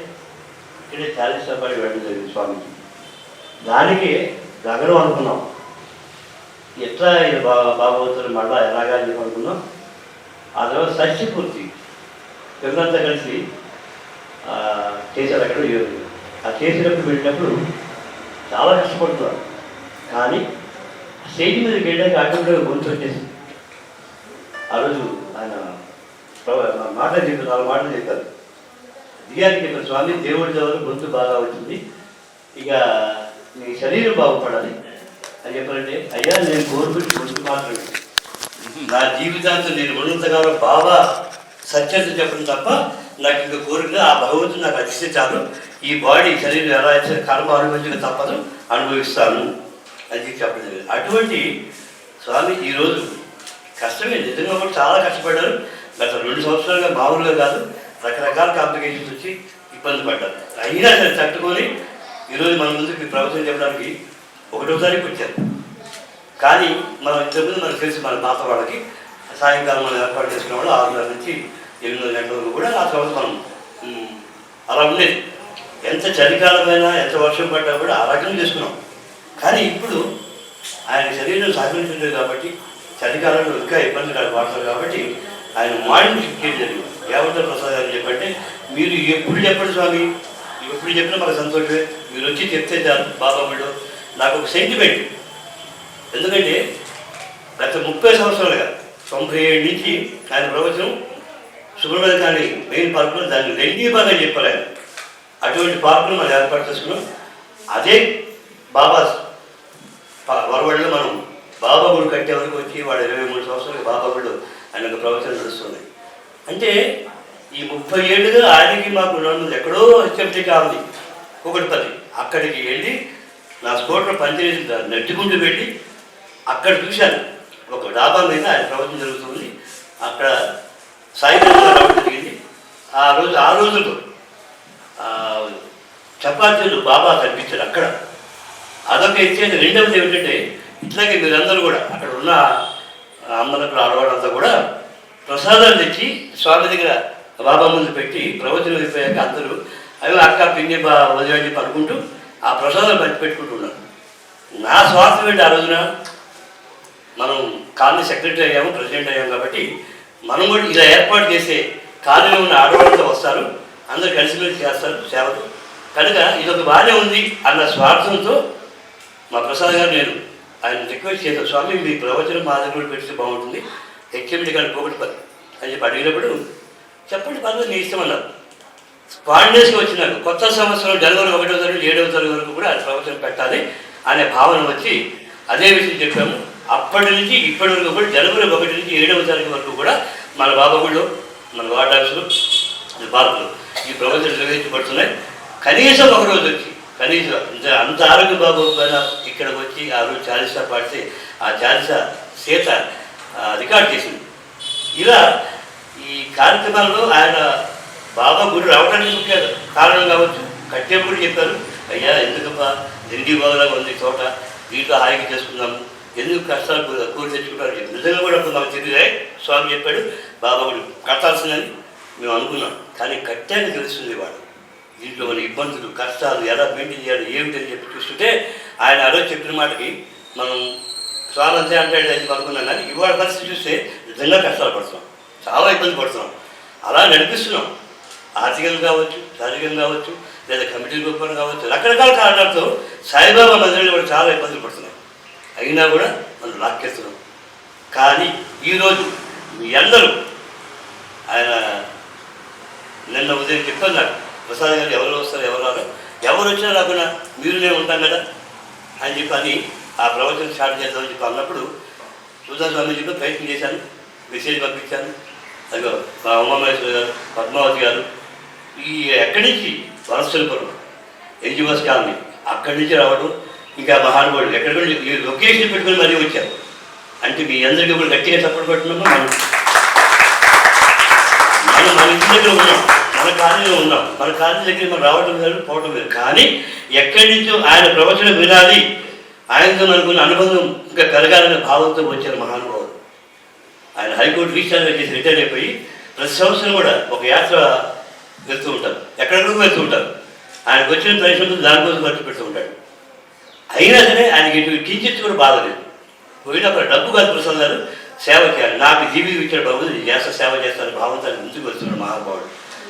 చాలీసాపడి వెళ్ళడం జరిగింది స్వామికి. దానికి గగనం అనుకున్నాం, ఎట్లా బాబోతులు మళ్ళా ఎలాగా అని చెప్పి అనుకున్నాం. ఆ తర్వాత షష్ఠి పూర్తి పిల్లలంతా కలిసి చేశారు. అక్కడ ఆ చేసినప్పుడు వెళ్ళినప్పుడు చాలా కష్టపడుతున్నారు. కానీ స్టేజ్ మీదకి వెళ్ళాక ఆటోమేటిక్గా గొంతు వచ్చేసింది. ఆ రోజు ఆయన మాటలు చెప్పారు, 4 మాటలు చెప్పారు. దిగానికి చెప్పారు, స్వామి దేవుడి దగ్గర గొంతు బాగా వచ్చింది, ఇక నీ శరీరం బాగుపడాలి అని చెప్పారంటే, అయ్యా నేను కోరుకుంటే గొంతు మాత్రమే, నా జీవితాంతం నేను ఉన్నంతకాలం బాబా సత్యత చెప్పడం తప్ప నాకు ఇంకా కోరిక ఆ భగవంతుడు నాకు అతిస్తే చాలు, ఈ బాడీ శరీరం ఎలా అయితే కర్మ అనుభవించక తప్పదు, అనుభవిస్తాను అని చెప్పడం జరిగింది. అటువంటి స్వామి ఈరోజు కష్టమే, నిజంగా కూడా చాలా కష్టపడ్డారు. గత 2 సంవత్సరాలుగా మామూలుగా కాదు, రకరకాల కాంప్లికేషన్స్ వచ్చి ఇబ్బంది పడ్డారు. అయినా సరే తట్టుకొని ఈరోజు మన ముందుకు ప్రవచనం చెప్పడానికి 1వ తారీఖు వచ్చారు. కానీ మనం ఇంతకుముందు మనకు తెలిసి మన పాత వాళ్ళకి సాయంకాలం మనం ఏర్పాటు చేసుకునే వాళ్ళు 6:30 నుంచి 8 గంటల వరకు కూడా ఆ తర్వాత మనం అలా ఉండేది. ఎంత చలికాలమైనా ఎంత వర్షం పడ్డా కూడా ఆ రకంగా చేసుకున్నాం. కానీ ఇప్పుడు ఆయన శరీరం సహకరించలేదు కాబట్టి చలికాలంలో ఇంకా ఇబ్బంది పడతారు కాబట్టి ఆయన మార్నింగ్ షిఫ్ట్ చేయడం జరిగింది. యావత ప్రసాద్ గారు చెప్పంటే, మీరు ఎప్పుడు చెప్పండి స్వామి, ఎప్పుడు చెప్పినా మాకు సంతోషమే, మీరు వచ్చి చెప్తే చాలు బాబాబుడు. నాకు ఒక సెంటిమెంట్, ఎందుకంటే గత 30 సంవత్సరాలుగా 97 నుంచి ఆయన ప్రవచనం సుబ్రహ్మణ్య కానీ మెయిన్ పార్కులో దాన్ని 2 భాగం చెప్పారు ఆయన. అటువంటి పార్కును మనం ఏర్పాటు చేసుకున్నాం. అదే బాబా వరవడిలో మనం బాబా గుడి కట్టే వరకు వచ్చి వాడు 23 సంవత్సరాలకు బాబా గుడిలో ఆయన ఒక ప్రవచనం నడుస్తుంది. అంటే ఈ 30 ఏళ్ళుగా ఆయనకి మాకు నన్ను ఎక్కడో చెప్తే కావాలి కూకటిపల్లి, అక్కడికి వెళ్ళి నా స్కూటర్ పంచాయతీ నడుచుకుంటూ వెళ్ళి అక్కడ చూశాను. ఒక డాబా మీద ఆయన ప్రవచనం జరుగుతుంది. అక్కడ సాయంత్రం రావడం జరిగింది. ఆ రోజుల్లో చపాతీలు బాబా కనిపించారు అక్కడ. అదొక ఎత్తేది. రెండవది ఏమిటంటే, ఇట్లాగే మీరందరూ కూడా అక్కడ ఉన్న అమ్మలకు ఆడవాళ్ళంతా కూడా ప్రసాదాలు తెచ్చి స్వామి దగ్గర బాబా ముందు పెట్టి ప్రవచనం అయిపోయాక అందరూ అవి అక్క పిండి వదిలేని చెప్పి అనుకుంటూ ఆ ప్రసాదాలు పెట్టుకుంటున్నారు. నా స్వార్థం ఏంటి, ఆ రోజున మనం కాలనీ సెక్రటరీ అయ్యాము, ప్రెసిడెంట్ అయ్యాము కాబట్టి మనం కూడా ఇలా ఏర్పాటు చేసే కాలనీలో ఉన్న ఆడవాళ్ళతో వస్తారు, అందరూ కలిసిమెలిసి చేస్తారు సేవలు. కనుక ఇదొక బాగానే ఉంది అన్న స్వార్థంతో మా ప్రసాద్ గారు నేను ఆయన రిక్వెస్ట్ చేశాను, స్వామి మీ ప్రవచనం మా దగ్గర పెడితే బాగుంటుంది, హెచ్ఎండి గారు కూకటిపల్లి అని చెప్పి అడిగినప్పుడు చెప్పండి పర్లేదు నీ ఇష్టం అన్నారు. స్పాండేస్గా వచ్చినారు. కొత్త సంవత్సరం జనవరి 1వ తారీఖు 7వ తారీఖు వరకు కూడా ఆయన ప్రవచనం పెట్టాలి అనే భావన వచ్చి అదే విషయం చెప్పాము. అప్పటి నుంచి ఇప్పటి వరకు కూడా జనవరి 1 నుంచి 7వ తారీఖు వరకు కూడా మన బాబాగుడిలో మన వార్డ్ ఆఫీసులు పార్కులు ఈ ప్రవచనాలు నిర్వహించబడుతున్నాయి. కనీసం ఒక రోజు వచ్చి కనీసం అంత ఆరోగ్య బాబు ఇక్కడికి వచ్చి ఆ రోజు చాలీసా పాడితే ఆ చాలీసా సీత రికార్డ్ చేసింది. ఇలా ఈ కార్యక్రమాల్లో ఆయన బాబా గుడి రావడానికి ముఖ్య కారణం కావచ్చు. కట్టేప్పుడు చెప్పారు, అయ్యా ఎందుకబ్బా దిండి బాగులాగా ఉంది చోట, దీంట్లో హాయిగా చేసుకుందాము, ఎందుకు కష్టాలు కూలి తెచ్చుకుంటారు చెప్పి నిజంగా కూడా అప్పుడు మాకు తెలియదే. స్వామి చెప్పాడు బాబా గుడి కట్టాల్సిందని మేము అనుకున్నాం. కానీ కట్టాక తెలుస్తుంది వాడు దీంట్లో మన ఇబ్బందులు కష్టాలు ఎలా మెయింటైన్ చేయాలి ఏమిటని చెప్పి చూస్తుంటే ఆయన ఆ రోజు చెప్పిన మాటకి మనం చాలా అంతే అంటే అనుకున్నాం. కానీ ఇవాళ పరిస్థితి చూస్తే నిజంగా కష్టాలు పడుతున్నాం, చాలా ఇబ్బంది పడుతున్నాం. అలా నడిపిస్తున్నాం. ఆర్థికంగా కావచ్చు, శారీరకంగా కావచ్చు, లేదా కమిటీ రూపంలో కావచ్చు, రకరకాల కారణాలతో సాయిబాబా మందిరంలో కూడా చాలా ఇబ్బందులు పడుతున్నాం. అయినా కూడా మనం లాక్కేస్తున్నాం. కానీ ఈరోజు మీ అందరూ ఆయన నిన్న ఉదయం చెప్పాను నాకు, ప్రసాద్ గారు ఎవరు వస్తారు ఎవరు రారు, ఎవరు వచ్చినా రాకుండా మీరు నేను ఉంటాం కదా అని చెప్పి అని ఆ ప్రవచనం స్టార్ట్ చేద్దామని చెప్పి అన్నప్పుడు సుధాన్ స్వామి చెప్పి ప్రయత్నం చేశాను, మెసేజ్ పంపించాను. అదిగో మా ఉమామహేశ్వరి గారు, పద్మావతి గారు ఈ ఎక్కడి నుంచి వనస్థలిపురం ఎన్జిఓస్ కాలనీ అక్కడి నుంచి రావడం, ఇంకా మహానుభావుడు ఎక్కడ కూడా ఈ లొకేషన్ పెట్టుకొని మరీ వచ్చారు. అంటే మీ అందరికీ కూడా గట్టిగా సపోర్ట్ పెట్టున్నాము. మనం మన ఇంటి దగ్గర ఉన్నాం, మన కాలనీలో ఉన్నాం, మన కాలనీ దగ్గర మనం రావడం లేదు, పోవడం లేదు. కానీ ఎక్కడి నుంచో ఆయన ప్రవచనం వినాలి, ఆయనతో మనకున్న అనుబంధం ఇంకా పెరగాలనే భావంతో వచ్చారు మహానుభావుడు. ఆయన హైకోర్టు రీఛార్జ్ చేసి రిటైర్ అయిపోయి ప్రతి సంవత్సరం కూడా ఒక యాత్ర వెళ్తూ ఉంటారు, ఎక్కడెక్కడికి వెళ్తూ ఉంటారు. ఆయనకు వచ్చిన పరిశ్రమతో దానికోసం ఖర్చు పెడుతూ ఉంటాడు. అయినా సరే ఆయనకి ఇటు కించిత్ కూడా బాధ లేదు. పోయినప్పుడు డబ్బు కాదు ప్రసాద్ గారు, సేవ చేయాలి, నాకు జీవితం ఇచ్చిన బాబు నేను చేస్తా, సేవ చేస్తాను భావంతో ముందుకు వస్తున్నాడు మహానుభావుడు.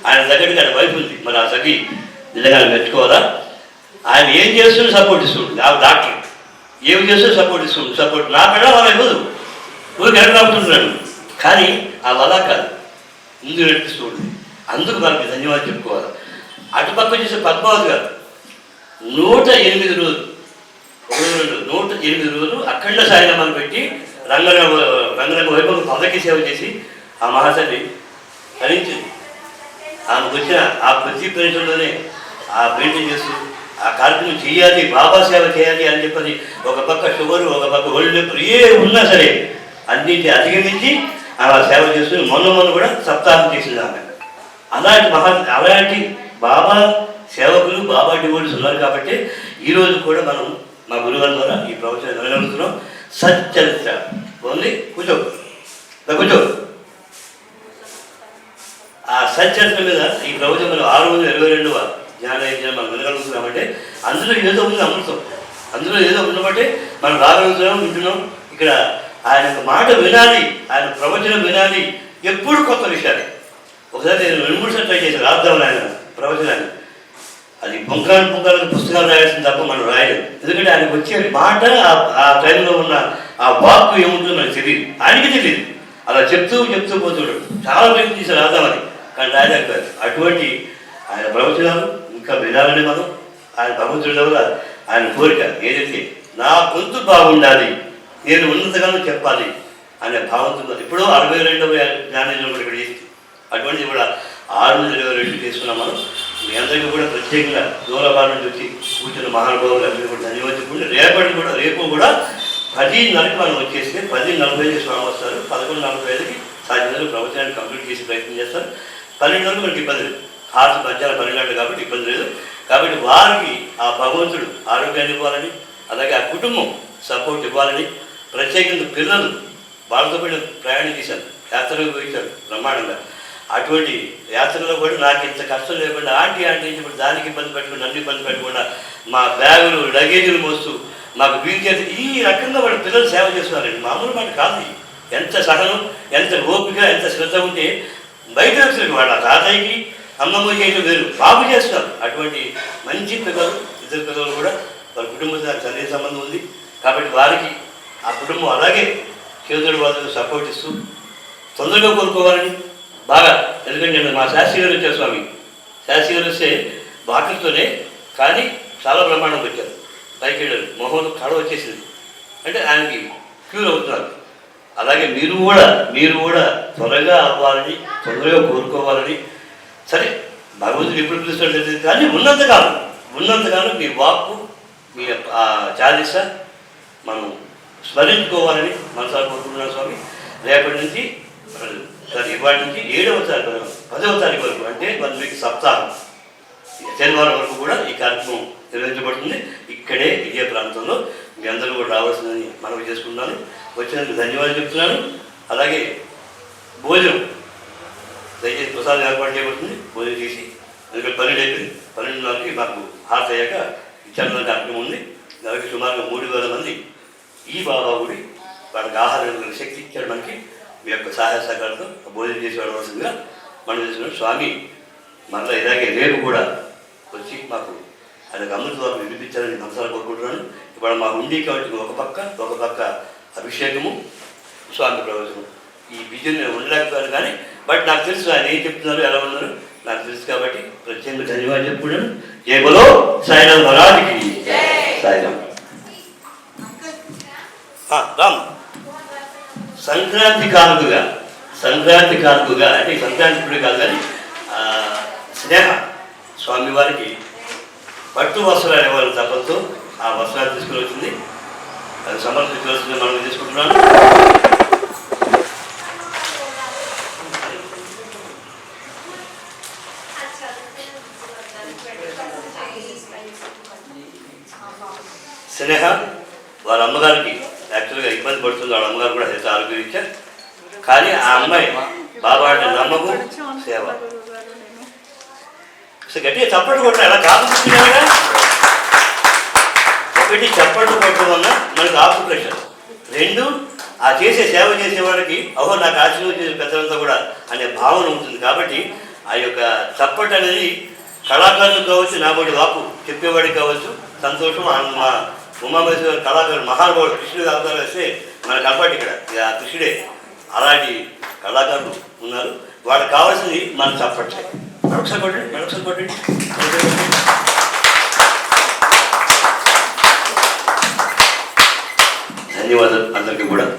ఆయన దగ్గరికి ఆయన వైపు ఉంది, మరి ఆ సఖి నిజంగా మెచ్చుకోవాలా. ఆయన ఏం చేస్తున్నా సపోర్ట్ ఇస్తుంటుంది, ఆ డాక్టర్ ఏమి చేస్తున్నా సపోర్ట్ ఇస్తుంటుంది. సపోర్ట్ నా పిల్ల వాళ్ళ ఇవ్వదు, ఊరికి ఎడరాపుతుంటున్నాడు. కానీ ఆ వల్ల కాదు, ముందు నడిపిస్తూ ఉంటుంది. అందుకు మనకి ధన్యవాదాలు చెప్పుకోవాలి. అటుపక్క చేసే పద్మావతి గారు 108 రోజులు, 108 రోజులు అఖండ సాయినామాలు పెట్టి రంగరంగ వైభవం పదకి సేవ చేసి ఆ మహాతల్లి ధరించింది. ఆమెకు వచ్చిన ఆ ప్రతి ప్రదేశంలోనే ఆ మెయింటైన్ చేస్తూ ఆ కార్యక్రమం చేయాలి, బాబా సేవ చేయాలి అని చెప్పని ఒక పక్క షుగరు, ఒక పక్క ఒళ్ళు నొప్పులు ఏ ఉన్నా సరే అన్నింటి అధిగమించి అలా సేవ చేస్తూ మొన్న కూడా సప్తాహం చేసింది ఆమె. అలాంటి బాబా సేవకులు, బాబా డివోటీస్ ఉన్నారు కాబట్టి ఈరోజు కూడా మనం మా గురుగారి ద్వారా ఈ ప్రవచనం వినగలుగుతున్నాం. సచ్చరిత్ర ఓన్లీ కూర్చో. ఆ సచ్చరిత్ర మీద ఈ ప్రవచనం 622వ జ్ఞానయజ్ఞం మనం వినగలుగుతున్నామంటే అందులో ఏదో ఉంది అమృతం, అందులో ఏదో ఉన్నబట్టే మనం రాగలుగుతున్నాం, వింటున్నాం. ఇక్కడ ఆయన మాట వినాలి, ఆయన ప్రవచనం వినాలి, ఎప్పుడు కొత్త విషయాలు. ఒకసారి నేను 2-3 సార్లు ట్రై చేశాను రాద్దామని ఆయన ప్రవచనాన్ని. అది పుంకాలకు పుస్తకాలు రాయాల్సింది తప్ప మనం రాయలేదు. ఎందుకంటే ఆయనకు వచ్చే మాట ఆ టైంలో ఉన్న ఆ వాక్కు ఏముంటుందో మనకు తెలియదు, ఆయనకి తెలియదు. అలా చెప్తూ పోతుంటాడు. చాలా ప్రయత్నం చేశారు రాద్దామని, కానీ రాయలేకపోయారు. అటువంటి ఆయన ప్రవచనాలు ఇంకా వినాలని మనం ఆయన భగవంతుడి వల్ల ఆయన కోరిక ఏదైతే నా గొంతు బాగుండాలి, నేను ఉన్నతగానూ చెప్పాలి అనే భావంతో ఇప్పుడు 62వ జ్ఞానేంద్రం కూడా ఇక్కడ చేసి అటువంటి కూడా 622 చేసుకున్నాం మనం. మీ అందరికీ కూడా ప్రత్యేకంగా దూరభారం నుంచి వచ్చి కూర్చున్న మహానుభావులు అందరికీ కూడా ధన్యవాదాలు చెప్పుకుంటే రేపు కూడా 10:30కి మనం వచ్చేస్తే 10:45కి స్వామి వస్తారు. 11:45కి సాధ్యమైన ప్రవచనాన్ని కంప్లీట్ చేసి ప్రయత్నం చేస్తారు. 12 వరకు మనకి ఇబ్బంది లేదు, హార్ట్ మధ్యాహ్నం 12 గంటలు కాబట్టి ఇబ్బంది లేదు. కాబట్టి వారికి ఆ భగవంతుడు ఆరోగ్యాన్ని ఇవ్వాలని, అలాగే ఆ కుటుంబం సపోర్ట్ ఇవ్వాలని, ప్రత్యేకంగా పిల్లలు వాళ్ళతో కూడా ప్రయాణం చేశారు, యాత్రలకు పోయించారు బ్రహ్మాండంగా. అటువంటి యాత్రలో కూడా నాకు ఇంత కష్టం లేకుండా ఆంటీ ఇప్పుడు దానికి ఇబ్బంది పెట్టకుండా, నన్ను ఇబ్బంది పెట్టకుండా మా బ్యాగులు లగేజీలు మోస్తూ మాకు వీలు చేసి ఈ రకంగా వాళ్ళ పిల్లలు సేవ చేస్తున్నారండి. మామూలు మాట కాదు. ఎంత సహనం, ఎంత ఓపిక, ఎంత శ్రద్ధ ఉంటే బయట వ్యక్తులకు వాళ్ళ తాతయ్యకి అమ్మమ్మ చేయడం వేరు, బాబు చేస్తున్నారు. అటువంటి మంచి పిల్లలు, ఇద్దరు పిల్లలు కూడా వాళ్ళ కుటుంబంతో సన్నిహిత సంబంధం ఉంది. కాబట్టి వారికి ఆ కుటుంబం అలాగే చేతుడు వాళ్ళకు సపోర్ట్ ఇస్తూ తొందరగా కోరుకోవాలని బాగా. ఎందుకంటే నేను మా శాస్త్రి గారు వచ్చారు, స్వామి శాస్త్రి గారు వస్తే బాకీతోనే కానీ చాలా బ్రహ్మాండంగా వచ్చారు. పైకి వెళ్ళారు, మొహంలో కళ వచ్చేసింది, అంటే ఆయనకి క్యూర్ అవుతున్నారు. అలాగే మీరు కూడా త్వరగా అవ్వాలని, తొందరగా కోరుకోవాలని. సరే భగవంతుడు ఎప్పుడు పిలుస్తాడు తెలియదు, కానీ ఉన్నంతకాలం మీ వాక్కు, మీ చాలీస మనం స్మరించుకోవాలని మనసారి కోరుకుంటున్నాను స్వామి. రేపటి నుంచి ఇవాటి నుంచి 7వ తారీఖు 10వ తారీఖు వరకు, అంటే 1 వీక్ సప్తాహం శనివారం వరకు కూడా ఈ కార్యక్రమం నిర్వహించబడుతుంది. ఇక్కడే ఇదే ప్రాంతంలో మీ అందరూ కూడా రావాల్సిందని మనవి చేసుకుంటున్నాను. వచ్చినందుకు ధన్యవాదాలు చెప్తున్నాను. అలాగే భోజనం దయచేసి ప్రసాదం ఏర్పాటు చేయబడుతుంది. భోజనం చేసి ఎందుకంటే 12 అయిపోయింది, 12:30కి మాకు హార్ట్ అయ్యాక ఇచ్చారన్న కార్యక్రమం ఉంది. అలాగే సుమారుగా 3000 మంది ఈ బాబా గుడి వాళ్ళకి ఆహారం శక్తి ఇచ్చాడు. మనకి మీ యొక్క సహాయ సహకారంతో భోజనం చేసి వెళ్ళవలసిందిగా మనం చేసుకున్నాం. స్వామి మళ్ళీ ఇలాగే రేపు కూడా వచ్చి మాకు ఆయనకు అమృత ద్వారా వినిపించాలని మనసారా కోరుకుంటున్నాను. ఇప్పుడు మా ఉండి కాబట్టి ఒక పక్క అభిషేకము, స్వామి ప్రవచనం, ఈ విజయం నేను ఉండలేకపోయాను. కానీ బట్ నాకు తెలుసు ఆయన ఏం చెప్తున్నారు, ఎలా ఉన్నారు నాకు తెలుసు. కాబట్టి ప్రత్యేకంగా ధన్యవాదాలు చెప్పుకున్నాను. జై బలో సాయిరామ్ మహారాజ్కి సాయిరామ్. రామ్ సంక్రాంతి కానుకగా అంటే సంక్రాంతి ఇప్పుడు కాదు కానీ స్నేహ స్వామివారికి పట్టు వస్త్రాలు ఇవ్వాలని తప్పతో ఆ వస్త్రాలు తీసుకుని వచ్చింది, అది సమర్పించవలసింది మనం తీసుకుంటున్నాను. స్నేహ వాళ్ళ అమ్మగారికి యాక్చువల్గా ఇబ్బంది పడుతుంది, వాళ్ళ అమ్మగారు కూడా హెల్త్ ఆరోగ్యరీత్యా. కానీ ఆ అమ్మాయి బాబా అంటే నమ్మకం, సేవ. అసలు గట్టిగా చప్పట్లు కొట్టడం ఎలా కాపుతున్నాగా, ఒకటి చప్పట్లు కొట్టడం వల్ల మనకు ఆకు ప్రెషర్, రెండు ఆ చేసే సేవ చేసే వాళ్ళకి అహో నాకు ఆశీర్వాదం చేసే పెద్దలంతా కూడా అనే భావన ఉంటుంది. కాబట్టి ఆ యొక్క చప్పట్లు అనేది కళాకారులకు కావచ్చు, నాబోటి వాకు చెప్పేవాడికి కావచ్చు సంతోషం, ఆనందం. మా ఉమామేశ్వర కళాకారుడు మహానుభావుడు కృష్ణుడు అవతారం వేస్తే మన కనపడి ఇక్కడ ఆ కృష్ణుడే. అలాంటి కళాకారులు ఉన్నారు, వాళ్ళకి కావాల్సింది మనం చప్పట్లే. మరొకసారి కొట్టండి. ధన్యవాదాలు అందరికీ కూడా.